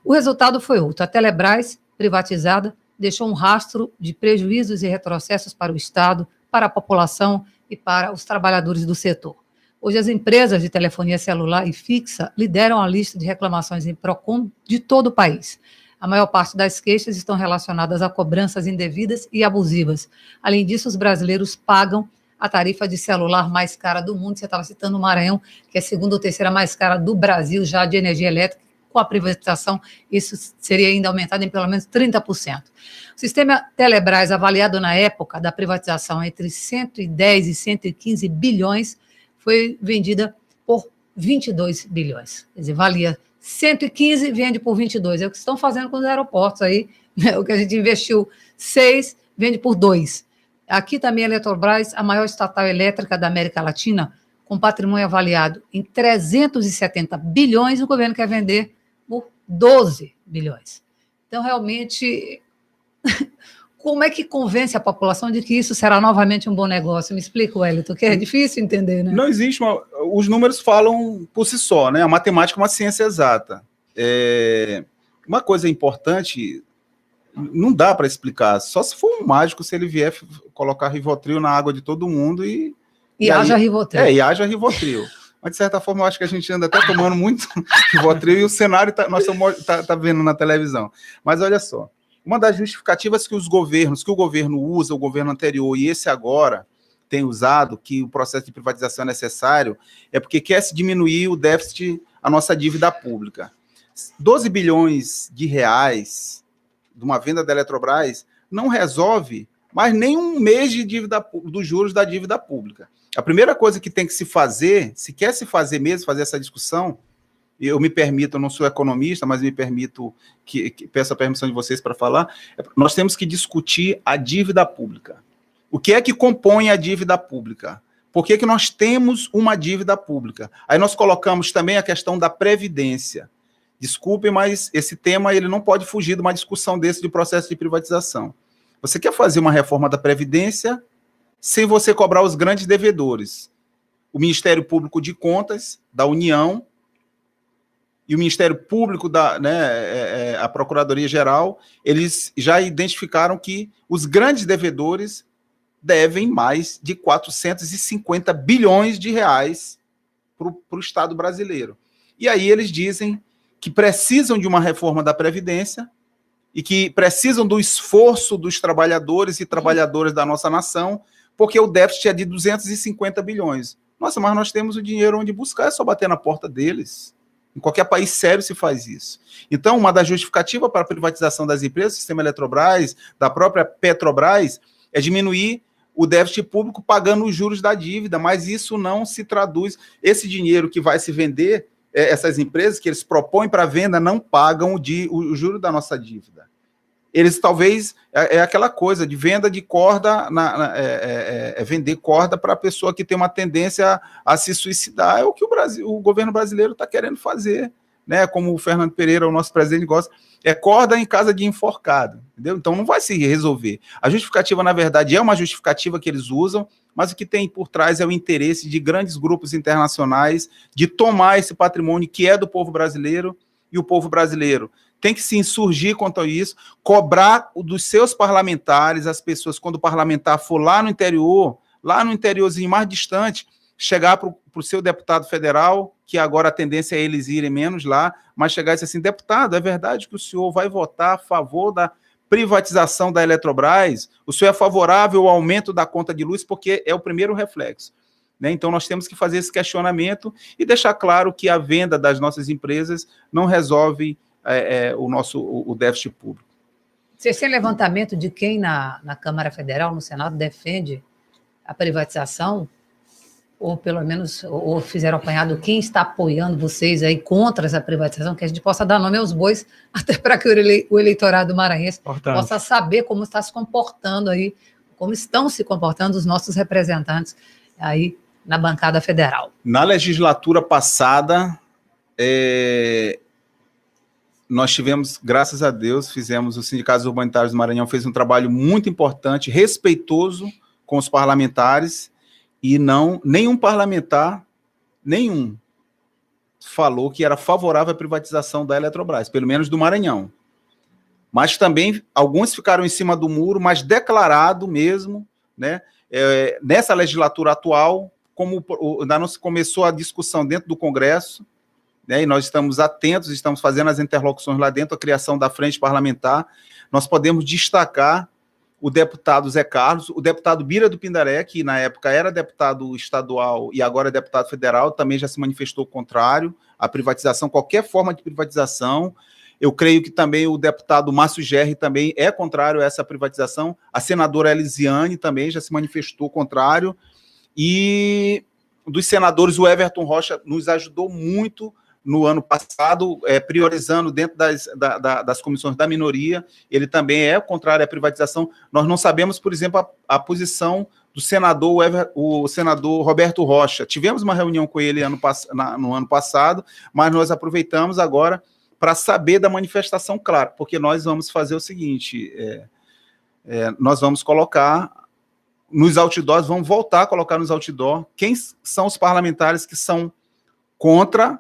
Speaker 3: O resultado foi outro. A Telebrás, privatizada, deixou um rastro de prejuízos e retrocessos para o Estado, para a população e para os trabalhadores do setor. Hoje, as empresas de telefonia celular e fixa lideram a lista de reclamações em PROCON de todo o país. A maior parte das queixas estão relacionadas a cobranças indevidas e abusivas. Além disso, os brasileiros pagam a tarifa de celular mais cara do mundo. Você estava citando o Maranhão, que é a segunda ou terceira mais cara do Brasil já de energia elétrica. Com a privatização, isso seria ainda aumentado em pelo menos 30%. O sistema Telebrás, avaliado na época da privatização entre 110 e 115 bilhões, foi vendida por 22 bilhões. Quer dizer, valia 115, vende por 22. É o que estão fazendo com os aeroportos aí, o que a gente investiu 6, vende por 2. Aqui também a Eletrobras, a maior estatal elétrica da América Latina, com patrimônio avaliado em 370 bilhões, o governo quer vender por 12 bilhões. Então, realmente, como é que convence a população de que isso será novamente um bom negócio? Me explica, Wellington, que é difícil entender, né?
Speaker 2: Não existe, os números falam por si só, né? A matemática é uma ciência exata. Uma coisa importante, não dá para explicar, só se for um mágico, se ele vier colocar Rivotril na água de todo mundo e
Speaker 3: haja Rivotril.
Speaker 2: E haja Rivotril. Mas, de certa forma, eu acho que a gente anda até tomando muito Rivotril e o cenário nós estamos vendo na televisão. Mas, olha só, uma das justificativas que o governo usa, o governo anterior e esse agora tem usado, que o processo de privatização é necessário, é porque quer se diminuir o déficit, a nossa dívida pública. 12 bilhões de reais de uma venda da Eletrobras não resolve mais nem um mês de dívida, dos juros da dívida pública. A primeira coisa que tem que se fazer, se quer se fazer mesmo, fazer essa discussão, eu me permito, eu não sou economista, mas me permito, peço a permissão de vocês para falar, nós temos que discutir a dívida pública. O que é que compõe a dívida pública? Por que nós temos uma dívida pública? Aí nós colocamos também a questão da previdência. Desculpe, mas esse tema ele não pode fugir de uma discussão desse de processo de privatização. Você quer fazer uma reforma da Previdência sem você cobrar os grandes devedores. O Ministério Público de Contas da União e o Ministério Público, a Procuradoria-Geral, eles já identificaram que os grandes devedores devem mais de 450 bilhões de reais para o Estado brasileiro. E aí eles dizem que precisam de uma reforma da Previdência e que precisam do esforço dos trabalhadores e trabalhadoras da nossa nação, porque o déficit é de 250 bilhões. Nossa, mas nós temos o dinheiro onde buscar, é só bater na porta deles. Em qualquer país sério se faz isso. Então, uma das justificativas para a privatização das empresas, do sistema Eletrobras, da própria Petrobras, é diminuir o déficit público pagando os juros da dívida, mas isso não se traduz. Esse dinheiro que vai se vender essas empresas que eles propõem para venda não pagam o juro da nossa dívida. Eles talvez, é aquela coisa de venda de corda, vender corda para a pessoa que tem uma tendência a se suicidar, é o que o governo brasileiro está querendo fazer, né? Como o Fernando Pereira, o nosso presidente, gosta, é corda em casa de enforcado, entendeu? Então não vai se resolver. A justificativa, na verdade, é uma justificativa que eles usam, mas o que tem por trás é o interesse de grandes grupos internacionais de tomar esse patrimônio que é do povo brasileiro, e o povo brasileiro tem que se insurgir contra isso, cobrar dos seus parlamentares, as pessoas, quando o parlamentar for lá no interiorzinho mais distante, chegar para o seu deputado federal, que agora a tendência é eles irem menos lá, mas chegar e dizer assim, deputado, é verdade que o senhor vai votar a favor da privatização da Eletrobras? O senhor é favorável ao aumento da conta de luz? Porque é o primeiro reflexo, né? Então nós temos que fazer esse questionamento e deixar claro que a venda das nossas empresas não resolve o déficit público.
Speaker 3: Vocês têm levantamento de quem na Câmara Federal, no Senado, defende a privatização? Ou pelo menos, ou fizeram apanhado quem está apoiando vocês aí contra essa privatização, que a gente possa dar nome aos bois, até para que o eleitorado maranhense possa saber como está se comportando aí, como estão se comportando os nossos representantes aí na bancada federal.
Speaker 2: Na legislatura passada, nós tivemos, graças a Deus, o Sindicato dos Urbanitários do Maranhão fez um trabalho muito importante, respeitoso com os parlamentares, e nenhum parlamentar, falou que era favorável à privatização da Eletrobras, pelo menos do Maranhão. Mas também, alguns ficaram em cima do muro, mas declarado mesmo, né? Nessa legislatura atual, como ainda não se começou a discussão dentro do Congresso, né, e nós estamos atentos, estamos fazendo as interlocuções lá dentro, a criação da frente parlamentar, nós podemos destacar o deputado Zé Carlos, o deputado Bira do Pindaré, que na época era deputado estadual e agora é deputado federal, também já se manifestou contrário à privatização, qualquer forma de privatização. Eu creio que também o deputado Márcio Gerri também é contrário a essa privatização, a senadora Elisiane também já se manifestou contrário, e dos senadores, o Everton Rocha nos ajudou muito no ano passado, priorizando dentro das comissões da minoria, ele também é contrário à privatização. Nós não sabemos, por exemplo, a posição do senador, o senador Roberto Rocha. Tivemos uma reunião com ele no ano passado, mas nós aproveitamos agora para saber da manifestação clara, porque nós vamos fazer o seguinte, nós vamos colocar nos outdoors, vamos voltar a colocar nos outdoors quem são os parlamentares que são contra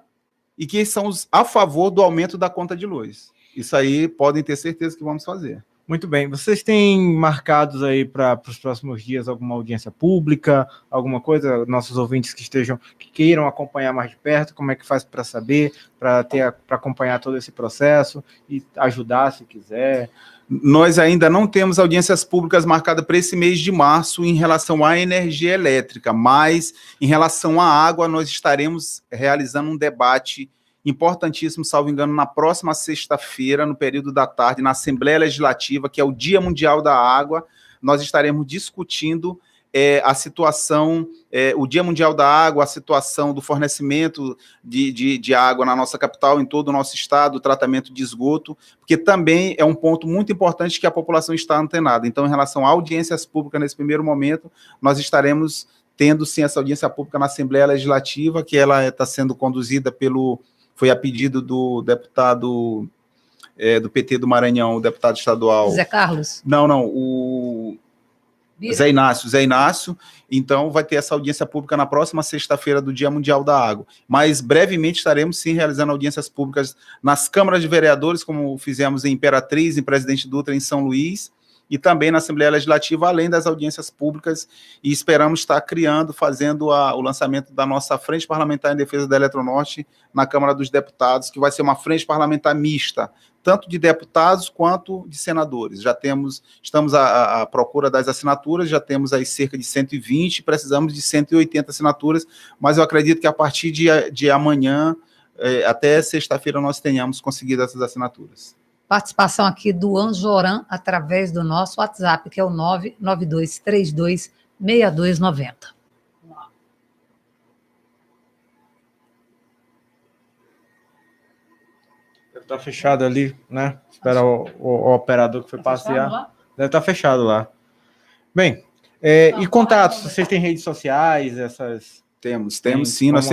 Speaker 2: e que são a favor do aumento da conta de luz. Isso aí podem ter certeza que vamos fazer.
Speaker 1: Muito bem. Vocês têm marcados aí para os próximos dias alguma audiência pública, alguma coisa? Nossos ouvintes que queiram acompanhar mais de perto, como é que faz para saber, para acompanhar todo esse processo e ajudar se quiser?
Speaker 2: Nós ainda não temos audiências públicas marcadas para esse mês de março em relação à energia elétrica, mas em relação à água nós estaremos realizando um debate importantíssimo, salvo engano, na próxima sexta-feira, no período da tarde, na Assembleia Legislativa, que é o Dia Mundial da Água. Nós estaremos discutindo a situação, o Dia Mundial da Água, a situação do fornecimento de água na nossa capital, em todo o nosso estado, o tratamento de esgoto, porque também é um ponto muito importante que a população está antenada. Então, em relação a audiências públicas, nesse primeiro momento, nós estaremos tendo, sim, essa audiência pública na Assembleia Legislativa, que ela está sendo conduzida foi a pedido do deputado do PT do Maranhão, o deputado estadual...
Speaker 3: Zé Carlos?
Speaker 2: Não, o... Zé Inácio, então vai ter essa audiência pública na próxima sexta-feira do Dia Mundial da Água, mas brevemente estaremos sim realizando audiências públicas nas câmaras de vereadores, como fizemos em Imperatriz, em Presidente Dutra, em São Luís, e também na Assembleia Legislativa, além das audiências públicas, e esperamos estar fazendo o lançamento da nossa Frente Parlamentar em Defesa da Eletronorte na Câmara dos Deputados, que vai ser uma frente parlamentar mista, tanto de deputados quanto de senadores. Estamos à procura das assinaturas, já temos aí cerca de 120, precisamos de 180 assinaturas, mas eu acredito que a partir de amanhã, até sexta-feira, nós tenhamos conseguido essas assinaturas.
Speaker 3: Participação aqui do Anjoran através do nosso WhatsApp, que é o 992326290.
Speaker 1: Tá fechado ali, né? Espera o operador que foi passear. Deve estar fechado lá. Bem, e contatos? Vocês têm redes sociais, essas...
Speaker 2: Temos sim. Nós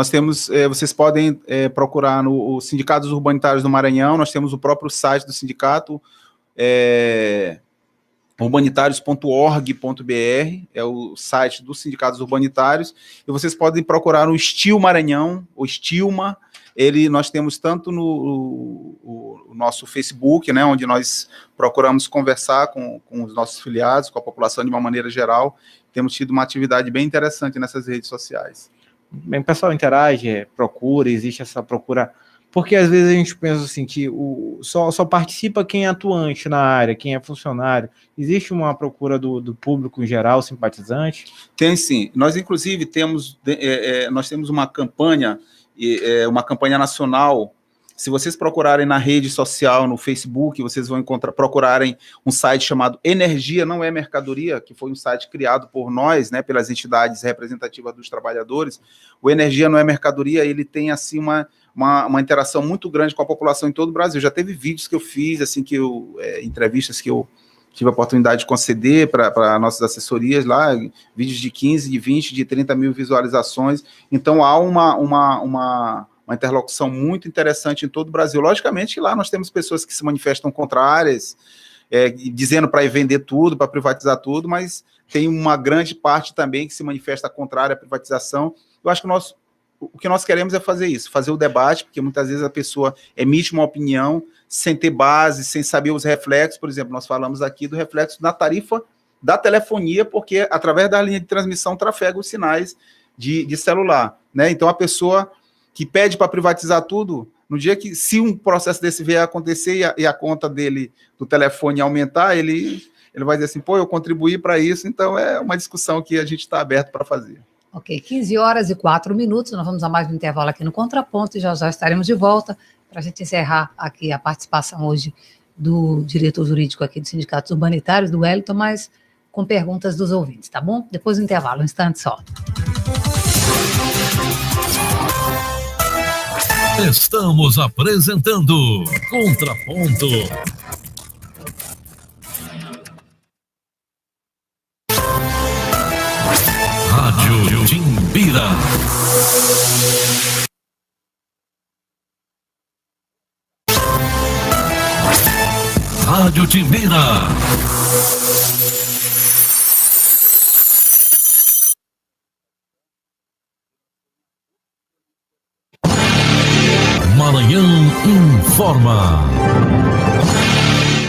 Speaker 2: temos vocês podem procurar no Sindicato dos Urbanitários do Maranhão. Nós temos o próprio site do sindicato, urbanitários.org.br, é o site dos sindicatos urbanitários, e vocês podem procurar no Estil Maranhão, o Estilma. Nós temos tanto no nosso Facebook, né, onde nós procuramos conversar com os nossos filiados, com a população de uma maneira geral. Temos tido uma atividade bem interessante nessas redes sociais.
Speaker 1: Bem, o pessoal interage, procura, existe essa procura, porque às vezes a gente pensa assim, que só participa quem é atuante na área, quem é funcionário. Existe uma procura do público em geral, simpatizante?
Speaker 2: Tem sim. Nós, inclusive, temos uma campanha, uma campanha nacional. Se vocês procurarem na rede social, no Facebook, vocês vão procurarem um site chamado Energia Não é Mercadoria, que foi um site criado por nós, né, pelas entidades representativas dos trabalhadores. O Energia Não é Mercadoria, ele tem assim uma interação muito grande com a população em todo o Brasil. Já teve vídeos que eu fiz, assim, entrevistas que eu tive a oportunidade de conceder para nossas assessorias lá, vídeos de 15, de 20, de 30 mil visualizações. Então, há uma interlocução muito interessante em todo o Brasil. Logicamente que lá nós temos pessoas que se manifestam contrárias, dizendo para vender tudo, para privatizar tudo, mas tem uma grande parte também que se manifesta contrária à privatização. Eu acho que o que nós queremos é fazer isso, fazer o debate, porque muitas vezes a pessoa emite uma opinião sem ter base, sem saber os reflexos. Por exemplo, nós falamos aqui do reflexo na tarifa da telefonia, porque através da linha de transmissão trafega os sinais de celular, né? Então a pessoa que pede para privatizar tudo, no dia que, se um processo desse vier a acontecer e a conta dele, do telefone, aumentar, ele vai dizer assim, eu contribuí para isso. Então é uma discussão que a gente está aberto para fazer.
Speaker 3: Ok, 15h04, nós vamos a mais um intervalo aqui no Contraponto e já estaremos de volta para a gente encerrar aqui a participação hoje do diretor jurídico aqui dos Sindicatos Urbanitários, do Wellington, mas com perguntas dos ouvintes, tá bom? Depois do intervalo, um instante só.
Speaker 4: Estamos apresentando Contraponto. Rádio Timbira. Rádio Timbira. Maranhão informa.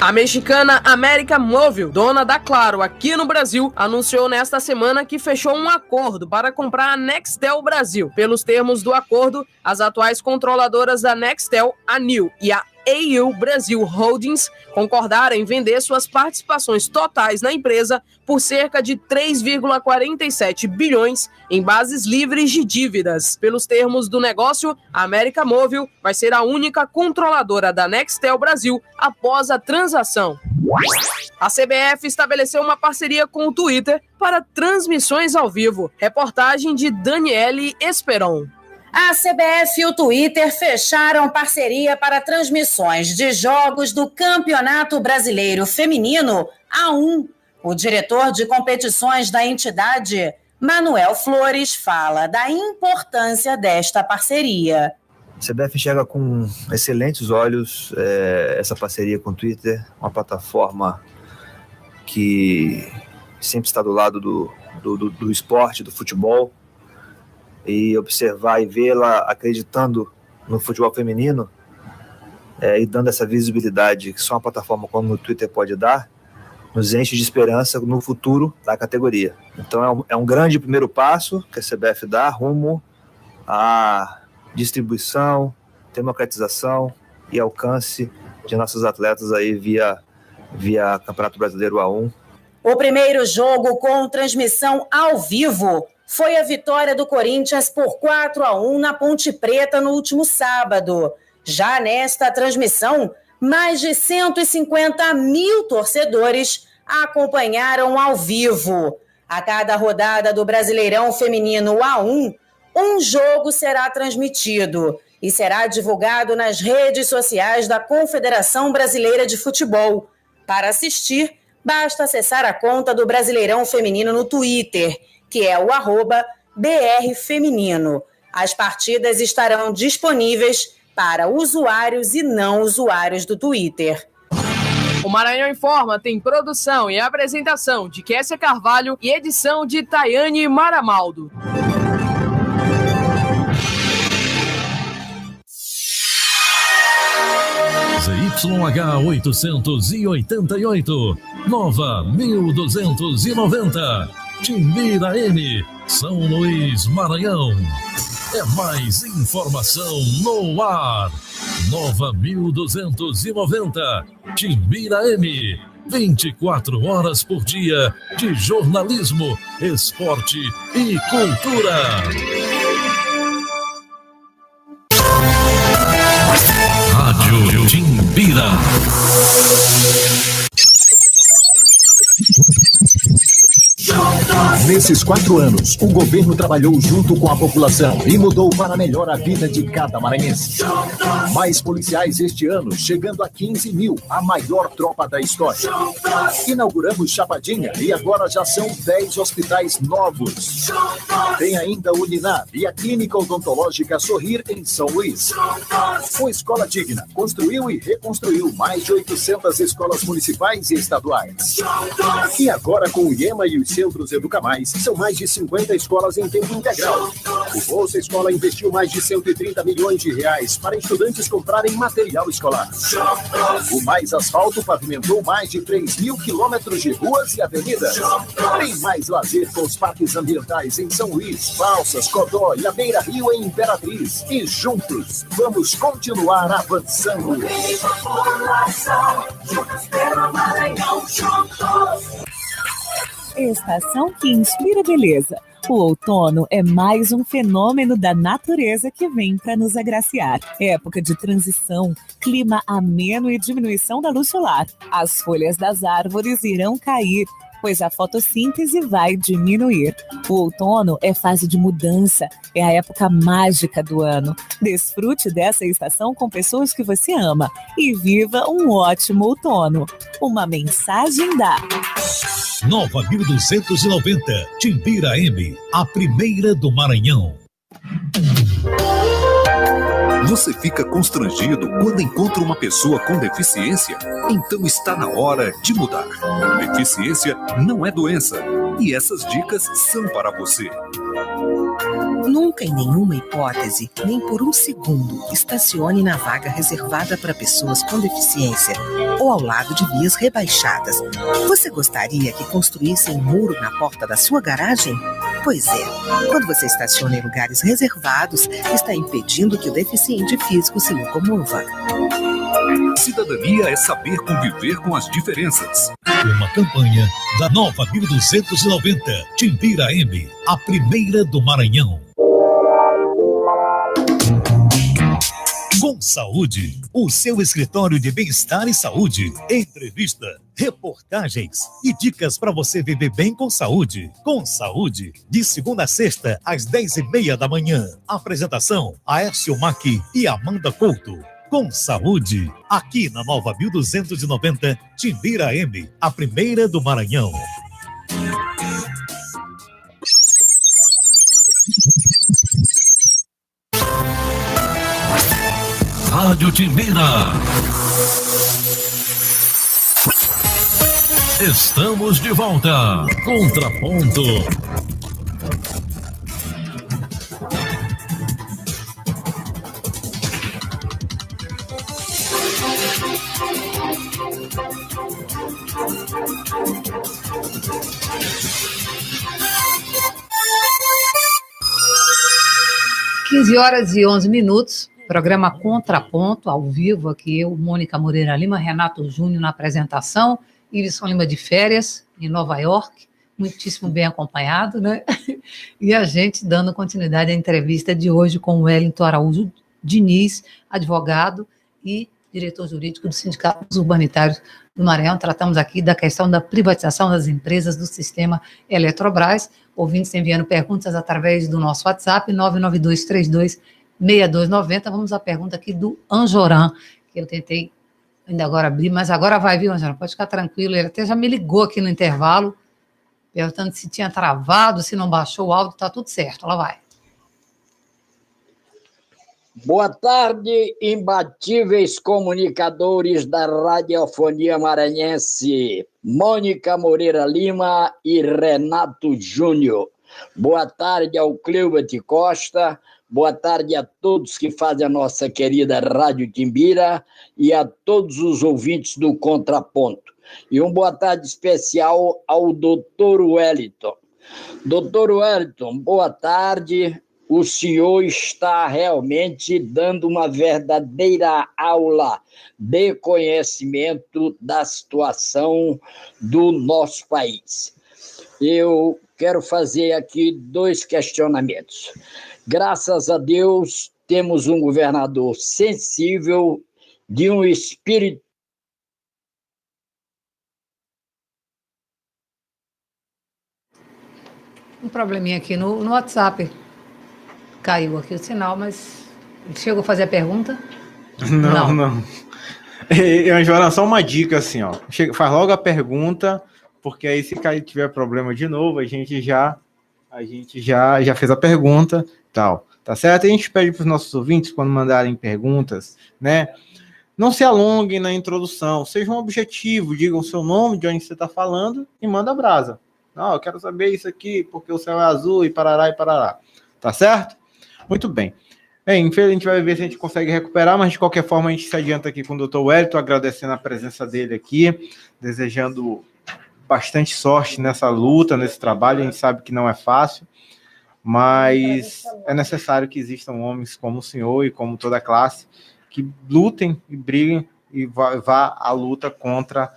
Speaker 8: A mexicana América Móvil, dona da Claro aqui no Brasil, anunciou nesta semana que fechou um acordo para comprar a Nextel Brasil. Pelos termos do acordo, as atuais controladoras da Nextel, a NIL e a AU Brasil Holdings, concordaram em vender suas participações totais na empresa por cerca de 3,47 bilhões em bases livres de dívidas. Pelos termos do negócio, a América Móvil vai ser a única controladora da Nextel Brasil após a transação. A CBF estabeleceu uma parceria com o Twitter para transmissões ao vivo. Reportagem de Daniele Esperon.
Speaker 9: A CBF e o Twitter fecharam parceria para transmissões de jogos do Campeonato Brasileiro Feminino A1. O diretor de competições da entidade, Manuel Flores, fala da importância desta parceria.
Speaker 10: A CBF enxerga com excelentes olhos essa parceria com o Twitter, uma plataforma que sempre está do lado do esporte, do futebol, e observar e vê-la acreditando no futebol feminino e dando essa visibilidade que só uma plataforma como o Twitter pode dar, nos enche de esperança no futuro da categoria. Então é um grande primeiro passo que a CBF dá rumo à distribuição, democratização e alcance de nossos atletas aí via Campeonato Brasileiro A1.
Speaker 9: O primeiro jogo com transmissão ao vivo foi a vitória do Corinthians por 4-1 na Ponte Preta no último sábado. Já nesta transmissão, mais de 150 mil torcedores acompanharam ao vivo. A cada rodada do Brasileirão Feminino A1, um jogo será transmitido. e será divulgado nas redes sociais da Confederação Brasileira de Futebol. Para assistir, basta acessar a conta do Brasileirão Feminino no Twitter, que é o @BRFeminino. As partidas estarão disponíveis para usuários e não usuários do Twitter.
Speaker 8: O Maranhão Informa tem produção e apresentação de Kessia Carvalho e edição de Tayane Maramaldo.
Speaker 4: ZYH 888, Nova 1290, Timbira M, São Luís, Maranhão. É mais informação no ar. Nova 1290, Timbira M. 24 horas por dia de jornalismo, esporte e cultura. Rádio Timbira.
Speaker 11: Nesses 4 anos, o governo trabalhou junto com a população e mudou para melhor a vida de cada maranhense. Mais policiais este ano, chegando a 15 mil, a maior tropa da história. Inauguramos Chapadinha e agora já são 10 hospitais novos. Tem ainda o Uninab e a Clínica Odontológica Sorrir em São Luís. O Escola Digna construiu e reconstruiu mais de 800 escolas municipais e estaduais. E agora com o IEMA e os Centros Educamais, são mais de 50 escolas em tempo integral. O Bolsa Escola investiu mais de 130 milhões de reais para estudantes comprarem material escolar. O Mais Asfalto pavimentou mais de 3 mil quilômetros de ruas e avenidas. Tem mais lazer com os parques ambientais em São Luís, Balsas, Codó e a Beira Rio em Imperatriz. E juntos, vamos continuar avançando.
Speaker 12: Estação que inspira beleza. O outono é mais um fenômeno da natureza que vem para nos agraciar. Época de transição, clima ameno e diminuição da luz solar. As folhas das árvores irão cair, pois a fotossíntese vai diminuir. O outono é fase de mudança, é a época mágica do ano. Desfrute dessa estação com pessoas que você ama e viva um ótimo outono. Uma mensagem da
Speaker 4: Nova 1290, Timbira M, a primeira do Maranhão.
Speaker 5: Você fica constrangido quando encontra uma pessoa com deficiência? Então está na hora de mudar. Deficiência não é doença. E essas dicas são para você.
Speaker 6: Nunca, em nenhuma hipótese, nem por um segundo, estacione na vaga reservada para pessoas com deficiência ou ao lado de vias rebaixadas. Você gostaria que construíssem um muro na porta da sua garagem? Pois é, quando você estaciona em lugares reservados, está impedindo que o deficiente físico se locomova.
Speaker 5: Cidadania é saber conviver com as diferenças.
Speaker 4: Uma campanha da Nova 1290, Timbira M, a primeira do Maranhão. Com Saúde, o seu escritório de bem-estar e saúde. Entrevista, reportagens e dicas para você viver bem com saúde. Com Saúde, de segunda a sexta, às 10h30 da manhã. Apresentação, Aécio Mac e Amanda Couto. Com Saúde, aqui na Nova 1290, Timbira M, a primeira do Maranhão. Rádio Timbira. Estamos de volta. Contraponto.
Speaker 3: Horas e 11 minutos, programa Contraponto, ao vivo, aqui eu, Mônica Moreira Lima, Renato Júnior na apresentação, Iveson Lima de férias, em Nova York, muitíssimo bem acompanhado, né? E a gente dando continuidade à entrevista de hoje com o Wellington Araújo Diniz, advogado e diretor jurídico do Sindicato dos Urbanitários do Maranhão. Tratamos aqui da questão da privatização das empresas do sistema Eletrobras. Ouvintes enviando perguntas através do nosso WhatsApp, 99232 6290. Vamos à pergunta aqui do Anjoran, que eu tentei ainda agora abrir, mas agora vai, viu, Anjoran? Pode ficar tranquilo, ele até já me ligou aqui no intervalo, perguntando se tinha travado, se não baixou o áudio, está tudo certo, lá vai.
Speaker 13: Boa tarde, imbatíveis comunicadores da radiofonia maranhense, Mônica Moreira Lima e Renato Júnior. Boa tarde ao Cleubert Costa, boa tarde a todos que fazem a nossa querida Rádio Timbira e a todos os ouvintes do Contraponto. E uma boa tarde especial ao Dr. Wellington. Dr. Wellington, boa tarde. O senhor está realmente dando uma verdadeira aula de conhecimento da situação do nosso país. Eu quero fazer aqui 2 questionamentos. Graças a Deus, temos um governador sensível, de um espírito.
Speaker 3: Um probleminha aqui no WhatsApp. Caiu aqui o sinal, mas chegou a fazer a pergunta?
Speaker 1: Não. Anjoran, só uma dica assim, ó. Faz logo a pergunta, porque aí se tiver problema de novo, a gente já fez a pergunta, tal. Tá certo? A gente pede para os nossos ouvintes, quando mandarem perguntas, né? Não se alonguem na introdução, seja um objetivo, digam o seu nome, de onde você está falando e manda a brasa. Não, eu quero saber isso aqui, porque o céu é azul e parará e parará. Tá certo? Muito bem. Infelizmente, a gente vai ver se a gente consegue recuperar, mas de qualquer forma a gente se adianta aqui com o Dr. Wellington, agradecendo a presença dele aqui, desejando bastante sorte nessa luta, nesse trabalho. A gente sabe que não é fácil, mas é necessário que existam homens como o senhor e como toda a classe que lutem e briguem e vá à luta contra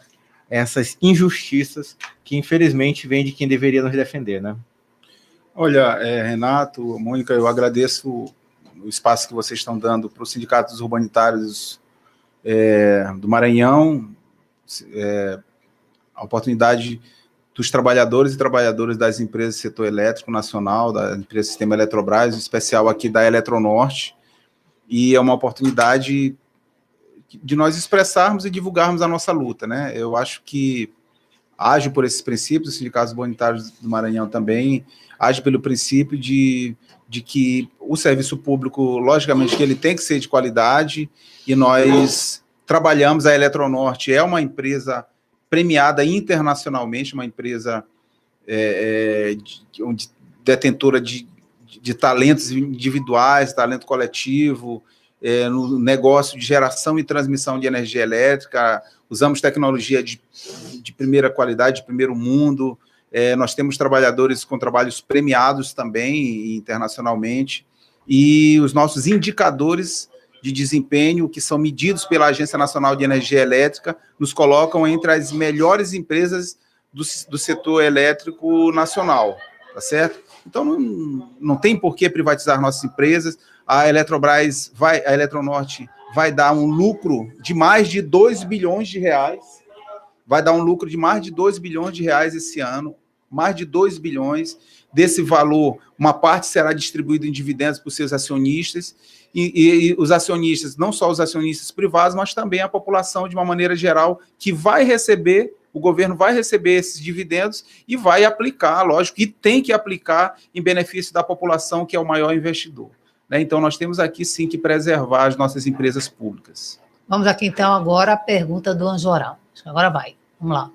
Speaker 1: essas injustiças que infelizmente vêm de quem deveria nos defender, né?
Speaker 2: Olha, Renato, Mônica, eu agradeço o espaço que vocês estão dando para os sindicatos urbanitários do Maranhão, a oportunidade dos trabalhadores e trabalhadoras das empresas do setor elétrico nacional, da empresa Sistema Eletrobras, em especial aqui da Eletronorte, e é uma oportunidade de nós expressarmos e divulgarmos a nossa luta, né? Eu acho que age por esses princípios, os sindicatos urbanitários do Maranhão também age pelo princípio de que o serviço público, logicamente, que ele tem que ser de qualidade, e nós trabalhamos, a Eletronorte é uma empresa premiada internacionalmente, uma empresa detentora de talentos individuais, talento coletivo, no negócio de geração e transmissão de energia elétrica, usamos tecnologia de primeira qualidade, de primeiro mundo, nós temos trabalhadores com trabalhos premiados também internacionalmente, e os nossos indicadores de desempenho, que são medidos pela Agência Nacional de Energia Elétrica, nos colocam entre as melhores empresas do setor elétrico nacional, tá certo? Então, não tem por que privatizar nossas empresas. A Eletrobras, a Eletronorte vai dar um lucro de mais de 2 bilhões de reais, vai dar um lucro de mais de 2 bilhões de reais esse ano, mais de 2 bilhões. Desse valor, uma parte será distribuída em dividendos por seus acionistas, e os acionistas, não só os acionistas privados, mas também a população, de uma maneira geral, que vai receber, o governo vai receber esses dividendos e vai aplicar, lógico, e tem que aplicar em benefício da população, que é o maior investidor. Né? Então, nós temos aqui, sim, que preservar as nossas empresas públicas.
Speaker 3: Vamos aqui, então, agora a pergunta do Anjoran. Agora vai, vamos lá.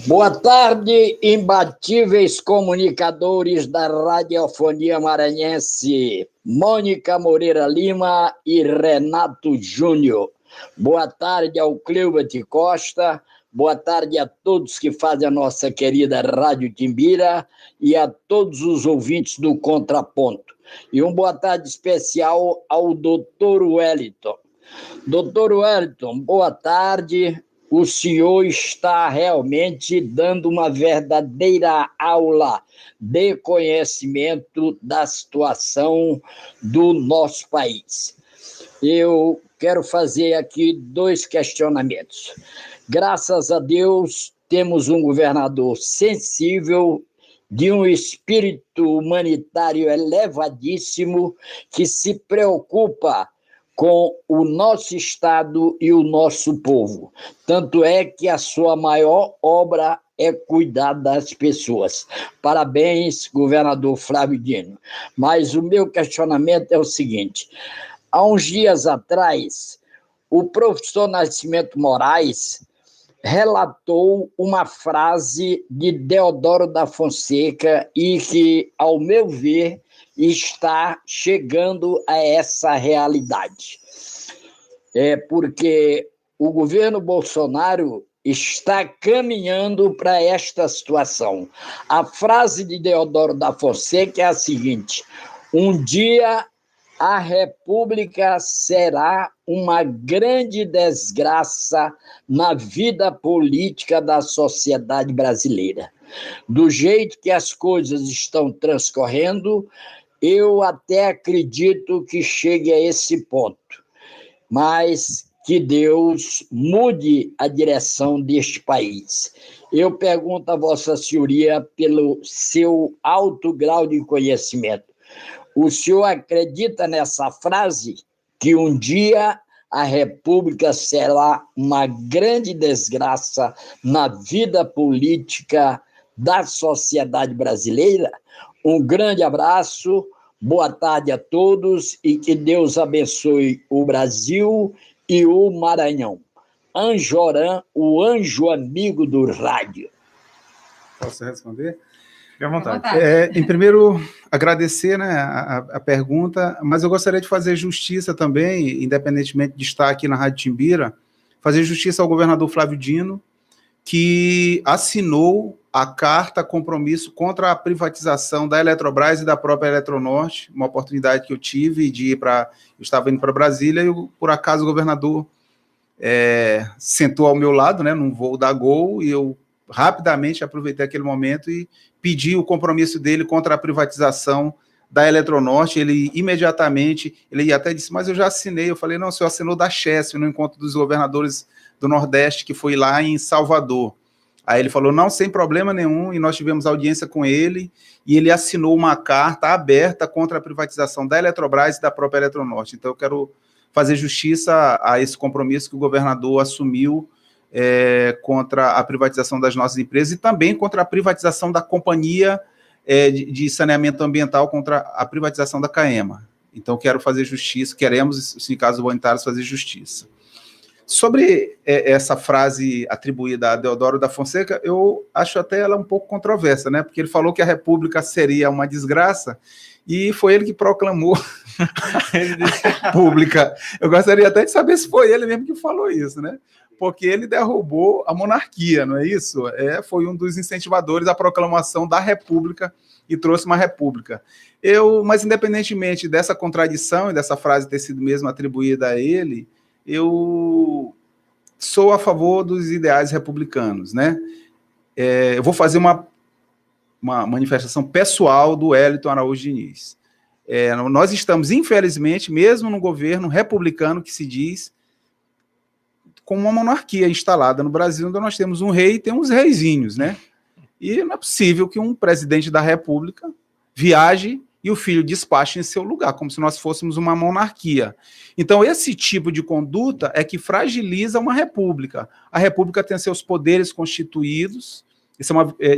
Speaker 13: Boa tarde, imbatíveis comunicadores da radiofonia maranhense, Mônica Moreira Lima e Renato Júnior. Boa tarde ao Cleubert Costa, boa tarde a todos que fazem a nossa querida Rádio Timbira e a todos os ouvintes do Contraponto. E uma boa tarde especial ao Dr. Wellington. Dr. Wellington, boa tarde. O senhor está realmente dando uma verdadeira aula de conhecimento da situação do nosso país. Eu quero fazer aqui 2 questionamentos. Graças a Deus, temos um governador sensível, de um espírito humanitário elevadíssimo que se preocupa com o nosso Estado e o nosso povo. Tanto é que a sua maior obra é cuidar das pessoas. Parabéns, governador Flávio Dino. Mas o meu questionamento é o seguinte: há uns dias atrás, o professor Nascimento Moraes relatou uma frase de Deodoro da Fonseca e que, ao meu ver, está chegando a essa realidade. É porque o governo Bolsonaro está caminhando para esta situação. A frase de Deodoro da Fonseca é a seguinte: um dia a República será uma grande desgraça na vida política da sociedade brasileira. Do jeito que as coisas estão transcorrendo, eu até acredito que chegue a esse ponto, mas que Deus mude a direção deste país. Eu pergunto a Vossa Senhoria, pelo seu alto grau de conhecimento, o senhor acredita nessa frase, que um dia a República será uma grande desgraça na vida política da sociedade brasileira? Um grande abraço, boa tarde a todos e que Deus abençoe o Brasil e o Maranhão. Anjoran, o anjo amigo do rádio.
Speaker 2: Posso responder?
Speaker 1: Fique à vontade.
Speaker 2: Em primeiro, agradecer, né, a pergunta, mas eu gostaria de fazer justiça também, independentemente de estar aqui na Rádio Timbira, fazer justiça ao governador Flávio Dino, que assinou a carta compromisso contra a privatização da Eletrobras e da própria Eletronorte, uma oportunidade que eu tive de ir para... Eu estava indo para Brasília e, por acaso, o governador sentou ao meu lado, né, num voo da Gol, e eu rapidamente aproveitei aquele momento e pedi o compromisso dele contra a privatização da Eletronorte. Ele imediatamente, ele até disse, mas eu já assinei. Eu falei, não, o senhor assinou da Chesf, no encontro dos governadores do Nordeste, que foi lá em Salvador. Aí ele falou, não, sem problema nenhum, e nós tivemos audiência com ele, e ele assinou uma carta aberta contra a privatização da Eletrobras e da própria Eletronorte. Então eu quero fazer justiça a esse compromisso que o governador assumiu contra a privatização das nossas empresas e também contra a privatização da companhia de saneamento ambiental, contra a privatização da CAEMA. Então, quero fazer justiça, queremos, em casos humanitários, fazer justiça. Sobre essa frase atribuída a Deodoro da Fonseca, eu acho até ela um pouco controversa, né? Porque ele falou que a República seria uma desgraça e foi ele que proclamou a República. Eu gostaria até de saber se foi ele mesmo que falou isso, né? Porque ele derrubou a monarquia, não é isso? Foi um dos incentivadores à proclamação da República e trouxe uma república. Mas independentemente dessa contradição e dessa frase ter sido mesmo atribuída a ele, eu sou a favor dos ideais republicanos, né? Eu vou fazer uma manifestação pessoal do Wellington Araújo Diniz. Nós estamos, infelizmente, mesmo no governo republicano que se diz, com uma monarquia instalada no Brasil, onde nós temos um rei e temos reizinhos, né? E não é possível que um presidente da República viaje e o filho despache em seu lugar, como se nós fôssemos uma monarquia. Então, esse tipo de conduta é que fragiliza uma república. A república tem seus poderes constituídos,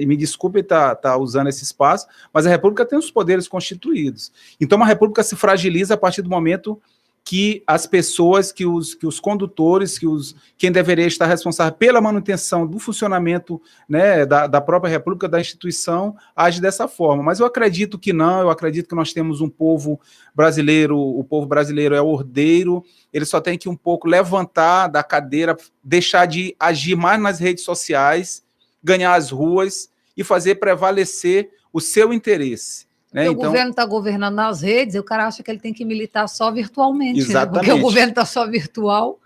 Speaker 2: me desculpe estar usando esse espaço, mas a república tem os poderes constituídos. Então, uma república se fragiliza a partir do momento que as pessoas, que os condutores, quem deveria estar responsável pela manutenção do funcionamento, né, da própria república, da instituição, age dessa forma. Mas eu acredito que não, eu acredito que nós temos um povo brasileiro, o povo brasileiro é ordeiro, ele só tem que um pouco levantar da cadeira, deixar de agir mais nas redes sociais, ganhar as ruas e fazer prevalecer o seu interesse. Né?
Speaker 3: Então, o governo está governando nas redes, e o cara acha que ele tem que militar só virtualmente.
Speaker 2: Exatamente.
Speaker 3: Né? Porque o governo está só virtual.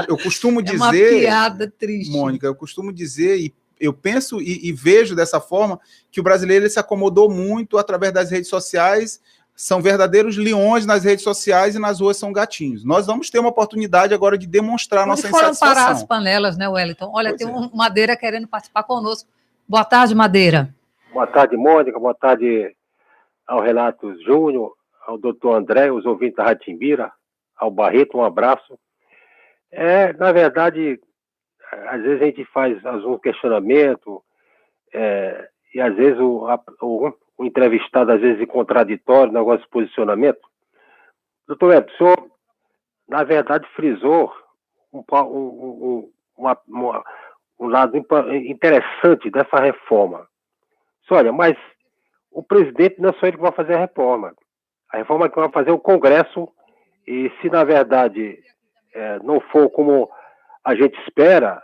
Speaker 2: Eu costumo dizer...
Speaker 3: É uma piada triste.
Speaker 2: Mônica, eu costumo dizer, e eu penso e vejo dessa forma, que o brasileiro se acomodou muito através das redes sociais, são verdadeiros leões nas redes sociais e nas ruas são gatinhos. Nós vamos ter uma oportunidade agora de demonstrar nossa insatisfação.
Speaker 3: Foram parar as panelas, né, Wellington? Olha, tem um Madeira querendo participar conosco. Boa tarde, Madeira.
Speaker 14: Boa tarde, Mônica. Boa tarde ao Renato Júnior, ao doutor André, os ouvintes da Rádio Timbira, ao Barreto, um abraço. Na verdade, às vezes a gente faz algum questionamento, e às vezes o entrevistado, às vezes, é contraditório, negócio de posicionamento. Doutor Hélio, o senhor, na verdade, frisou um lado interessante dessa reforma. Olha, mas o presidente não é só ele que vai fazer a reforma. A reforma que vai fazer é o Congresso, e se, na verdade, não for como a gente espera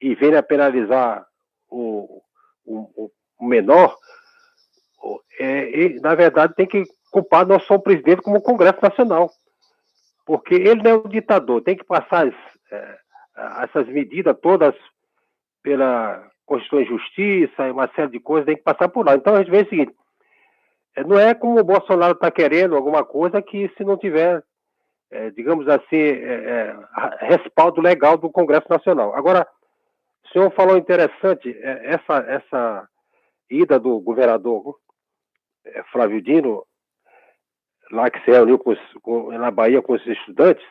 Speaker 14: e venha a penalizar o menor, na verdade, tem que culpar não só o presidente, como o Congresso Nacional. Porque ele não é um ditador, tem que passar essas medidas todas pela Constituição e Justiça, uma série de coisas, tem que passar por lá. Então, a gente vê o seguinte, não é como o Bolsonaro está querendo alguma coisa que, se não tiver, digamos assim, respaldo legal do Congresso Nacional. Agora, o senhor falou interessante, essa ida do governador Flávio Dino, lá que se reuniu na Bahia com os estudantes,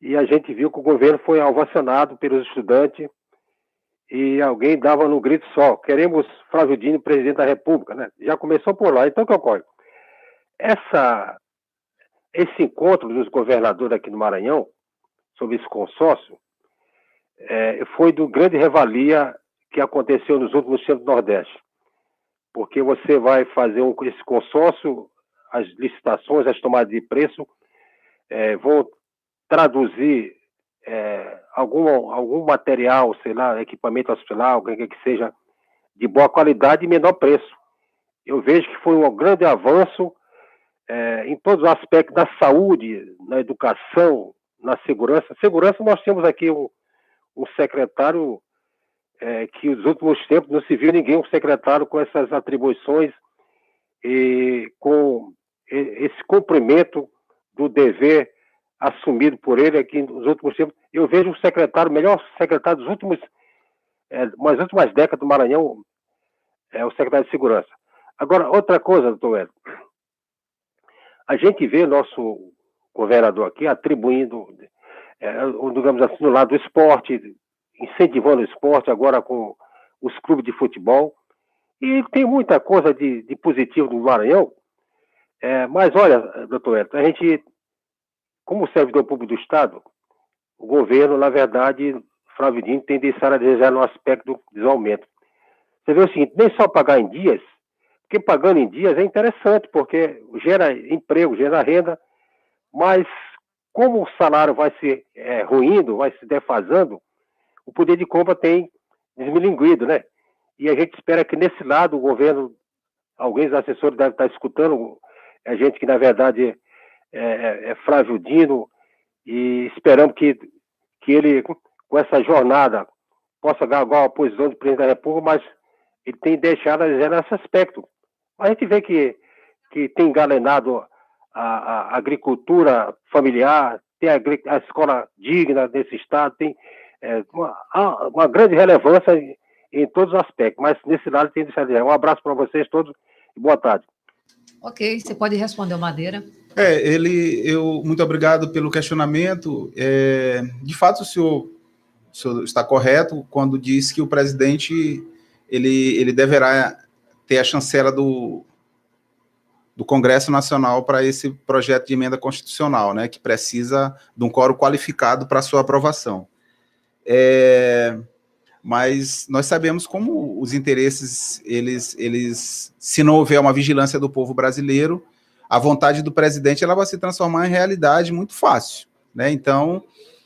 Speaker 14: e a gente viu que o governo foi ovacionado pelos estudantes, e alguém dava no grito só, queremos Flávio Dino presidente da República, né? Já começou por lá. Então, o que ocorre? Esse encontro dos governadores aqui no Maranhão, sobre esse consórcio, foi do grande revalia que aconteceu nos últimos tempos do Nordeste. Porque você vai fazer esse consórcio, as licitações, as tomadas de preço, vão traduzir algum material, sei lá, equipamento hospitalar, alguém que seja de boa qualidade e menor preço. Eu vejo que foi um grande avanço em todos os aspectos da saúde, na educação, na segurança. Segurança, nós temos aqui um secretário que nos últimos tempos não se viu ninguém, um secretário com essas atribuições e com esse cumprimento do dever assumido por ele aqui nos últimos tempos. Eu vejo o secretário, o melhor secretário das últimas décadas do Maranhão, o secretário de Segurança. Agora, outra coisa, doutor Hélio, a gente vê nosso governador aqui atribuindo, digamos assim, no lado do esporte, incentivando o esporte agora com os clubes de futebol, e tem muita coisa de positivo no Maranhão, mas olha, doutor Hélio, a gente, como servidor público do Estado, o governo, na verdade, Flávio Dino tem deixado a desejar no aspecto do desaumento. Você vê o seguinte, nem só pagar em dias, porque pagando em dias é interessante, porque gera emprego, gera renda, mas como o salário vai se ruindo, vai se defasando, o poder de compra tem desmilinguido, né? E a gente espera que nesse lado o governo, alguns assessores devem estar escutando, a gente que na verdade é Flávio Dino, e esperamos que ele, com essa jornada, possa ganhar a posição de presidente da República, mas ele tem deixado a dizer nesse aspecto. A gente vê que tem engalenado a agricultura familiar, tem a escola digna desse Estado, tem uma grande relevância em todos os aspectos, mas nesse lado tem deixado a dizer. Um abraço para vocês todos e boa tarde.
Speaker 3: Ok, você pode responder o Madeira.
Speaker 2: Muito obrigado pelo questionamento. De fato, o senhor está correto quando diz que o presidente ele deverá ter a chancela do Congresso Nacional para esse projeto de emenda constitucional, né, que precisa de um quórum qualificado para sua aprovação. Mas nós sabemos como os interesses, se não houver uma vigilância do povo brasileiro, a vontade do presidente ela vai se transformar em realidade muito fácil, né? Então,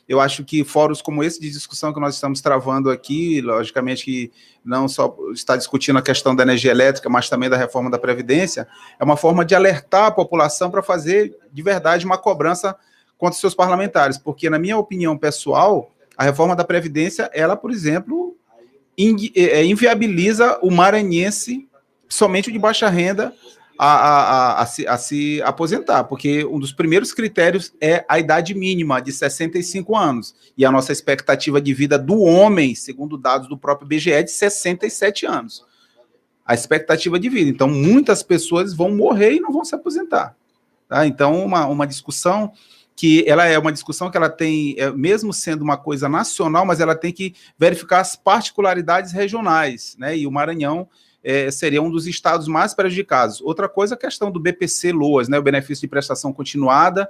Speaker 2: eu acho que fóruns como esse de discussão que nós estamos travando aqui, logicamente que não só está discutindo a questão da energia elétrica, mas também da reforma da Previdência, é uma forma de alertar a população para fazer, de verdade, uma cobrança contra os seus parlamentares, porque, na minha opinião pessoal, a reforma da Previdência, ela, por exemplo, inviabiliza o maranhense, somente o de baixa renda, a se aposentar, porque um dos primeiros critérios é a idade mínima de 65 anos, e a nossa expectativa de vida do homem, segundo dados do próprio IBGE, é de 67 anos. a expectativa de vida. Então, muitas pessoas vão morrer e não vão se aposentar. Tá? Então, uma discussão que ela é uma discussão que ela tem, mesmo sendo uma coisa nacional, mas ela tem que verificar as particularidades regionais, né? E o Maranhão seria um dos estados mais prejudicados. Outra coisa é a questão do BPC-LOAS, né? O benefício de prestação continuada,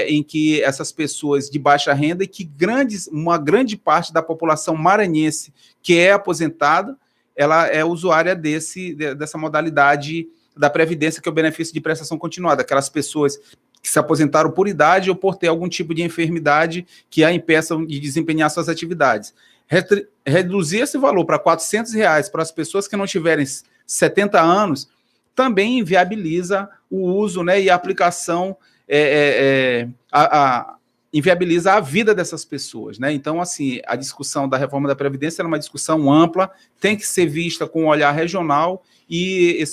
Speaker 2: em que essas pessoas de baixa renda e que uma grande parte da população maranhense que é aposentada, ela é usuária dessa modalidade da Previdência, que é o benefício de prestação continuada, aquelas pessoas que se aposentaram por idade ou por ter algum tipo de enfermidade que a impeçam de desempenhar suas atividades. Reduzir esse valor para R$400 para as pessoas que não tiverem 70 anos também inviabiliza o uso, né, e a aplicação, inviabiliza a vida dessas pessoas, né? Então, assim, a discussão da reforma da Previdência é uma discussão ampla, tem que ser vista com um olhar regional, e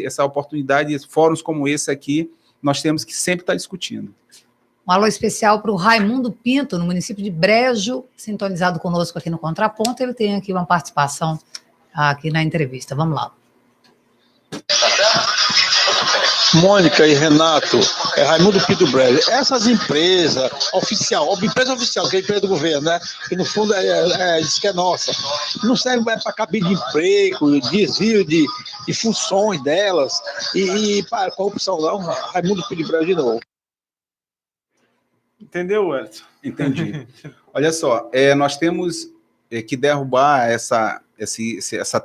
Speaker 2: essa oportunidade, fóruns como esse aqui, nós temos que sempre estar discutindo.
Speaker 3: Um alô especial para o Raimundo Pinto, no município de Brejo, sintonizado conosco aqui no Contraponto. Ele tem aqui uma participação aqui na entrevista. Vamos lá.
Speaker 15: Mônica e Renato, Raimundo Pinto Brejo. Essas empresas empresa oficial, que é a empresa do governo, né? Que no fundo diz que é nossa, não serve para cabide de emprego, desvio de funções delas e para corrupção, não. Raimundo Pinto Brejo de novo.
Speaker 2: Entendeu, Edson? Entendi. Olha só, nós temos que derrubar essa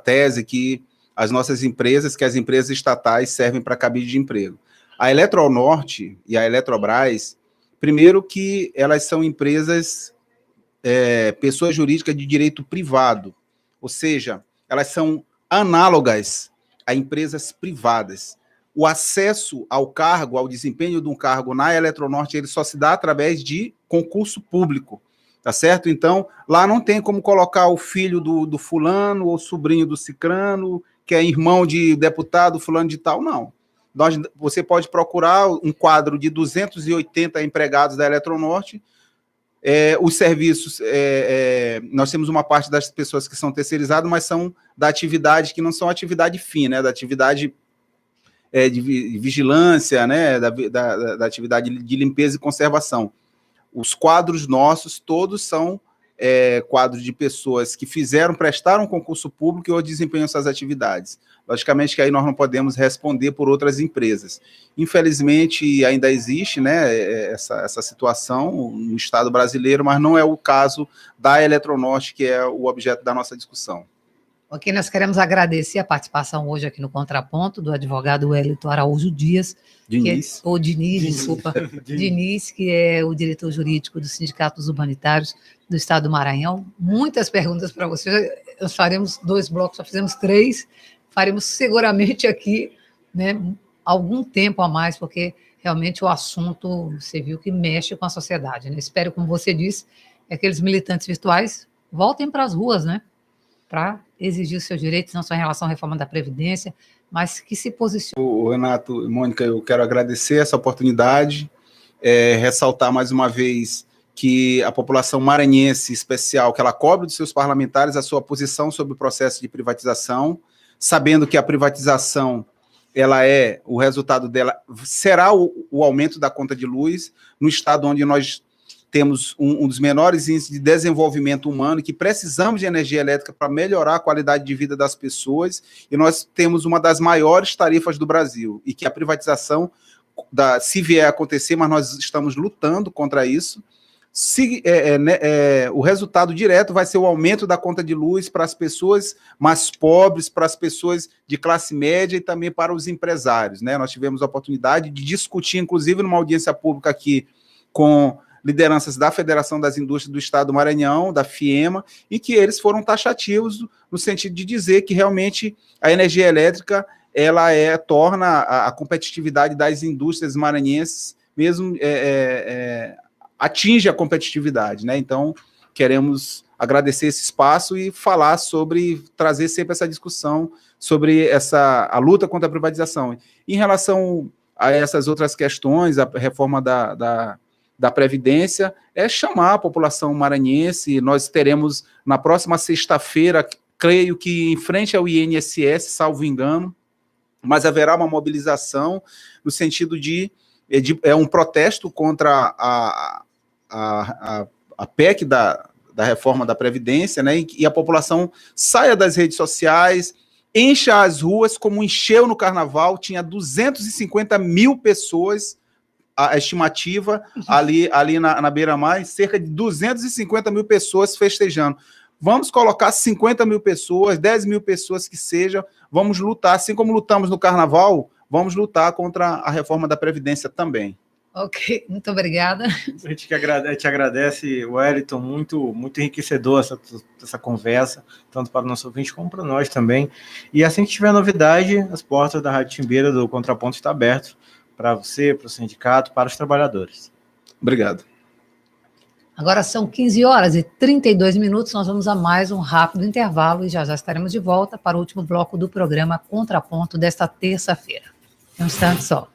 Speaker 2: tese que as nossas empresas, que as empresas estatais servem para cabide de emprego. A Eletronorte e a Eletrobras, primeiro que elas são empresas, pessoas jurídicas de direito privado, ou seja, elas são análogas a empresas privadas. O acesso ao cargo, ao desempenho de um cargo na Eletronorte, ele só se dá através de concurso público, tá certo? Então, lá não tem como colocar o filho do fulano ou sobrinho do cicrano, que é irmão de deputado fulano de tal, não. Você pode procurar um quadro de 280 empregados da Eletronorte, os serviços, nós temos uma parte das pessoas que são terceirizadas, mas são da atividade que não são atividade fim, né, da atividade de vigilância, né, da atividade de limpeza e conservação. Os quadros nossos todos são quadros de pessoas que prestaram concurso público e hoje desempenham essas atividades. Logicamente que aí nós não podemos responder por outras empresas. Infelizmente, ainda existe, né, essa situação no Estado brasileiro, mas não é o caso da Eletronorte, que é o objeto da nossa discussão.
Speaker 3: Ok, nós queremos agradecer a participação hoje aqui no Contraponto do advogado Wellington Araújo Dias, Diniz, Diniz, que é o diretor jurídico do Sindicato dos Humanitários do Estado do Maranhão. Muitas perguntas para você, nós faremos 2 blocos, só fizemos 3, faremos seguramente aqui, né, algum tempo a mais, porque realmente o assunto, você viu que mexe com a sociedade, né? Espero, como você disse, que aqueles militantes virtuais voltem para as ruas, né, para exigir os seus direitos, não só em relação à reforma da Previdência, mas que se posicione.
Speaker 2: O Renato e Mônica, eu quero agradecer essa oportunidade, ressaltar mais uma vez que a população maranhense especial, que ela cobre dos seus parlamentares a sua posição sobre o processo de privatização, sabendo que a privatização, o resultado dela será o aumento da conta de luz, no estado onde nós temos um dos menores índices de desenvolvimento humano, que precisamos de energia elétrica para melhorar a qualidade de vida das pessoas, e nós temos uma das maiores tarifas do Brasil, e que a privatização, se vier a acontecer, mas nós estamos lutando contra isso, o resultado direto vai ser o aumento da conta de luz para as pessoas mais pobres, para as pessoas de classe média e também para os empresários, né? Nós tivemos a oportunidade de discutir, inclusive numa audiência pública aqui, com lideranças da Federação das Indústrias do Estado do Maranhão, da FIEMA, e que eles foram taxativos no sentido de dizer que realmente a energia elétrica ela torna a competitividade das indústrias maranhenses, mesmo atinge a competitividade, né? Então, queremos agradecer esse espaço e falar trazer sempre essa discussão sobre a luta contra a privatização. Em relação a essas outras questões, a reforma da Previdência, chamar a população maranhense. Nós teremos, na próxima sexta-feira, creio que em frente ao INSS, salvo engano, mas haverá uma mobilização no sentido de um protesto contra a PEC da reforma da Previdência, né, e a população saia das redes sociais, encha as ruas, como encheu no Carnaval, tinha 250 mil pessoas, a estimativa, ali na Beira-Mar, cerca de 250 mil pessoas festejando. Vamos colocar 50 mil pessoas, 10 mil pessoas que sejam, vamos lutar, assim como lutamos no Carnaval, vamos lutar contra a reforma da Previdência também.
Speaker 3: Ok, muito obrigada.
Speaker 1: A gente te agradece, Wellington, muito enriquecedor essa conversa, tanto para o nosso ouvinte como para nós também. E assim que tiver novidade, as portas da Rádio Timbeira do Contraponto estão abertas para você, para o sindicato, para os trabalhadores.
Speaker 2: Obrigado.
Speaker 3: Agora são 15 horas e 32 minutos, nós vamos a mais um rápido intervalo e já estaremos de volta para o último bloco do programa Contraponto desta terça-feira. Um instante só.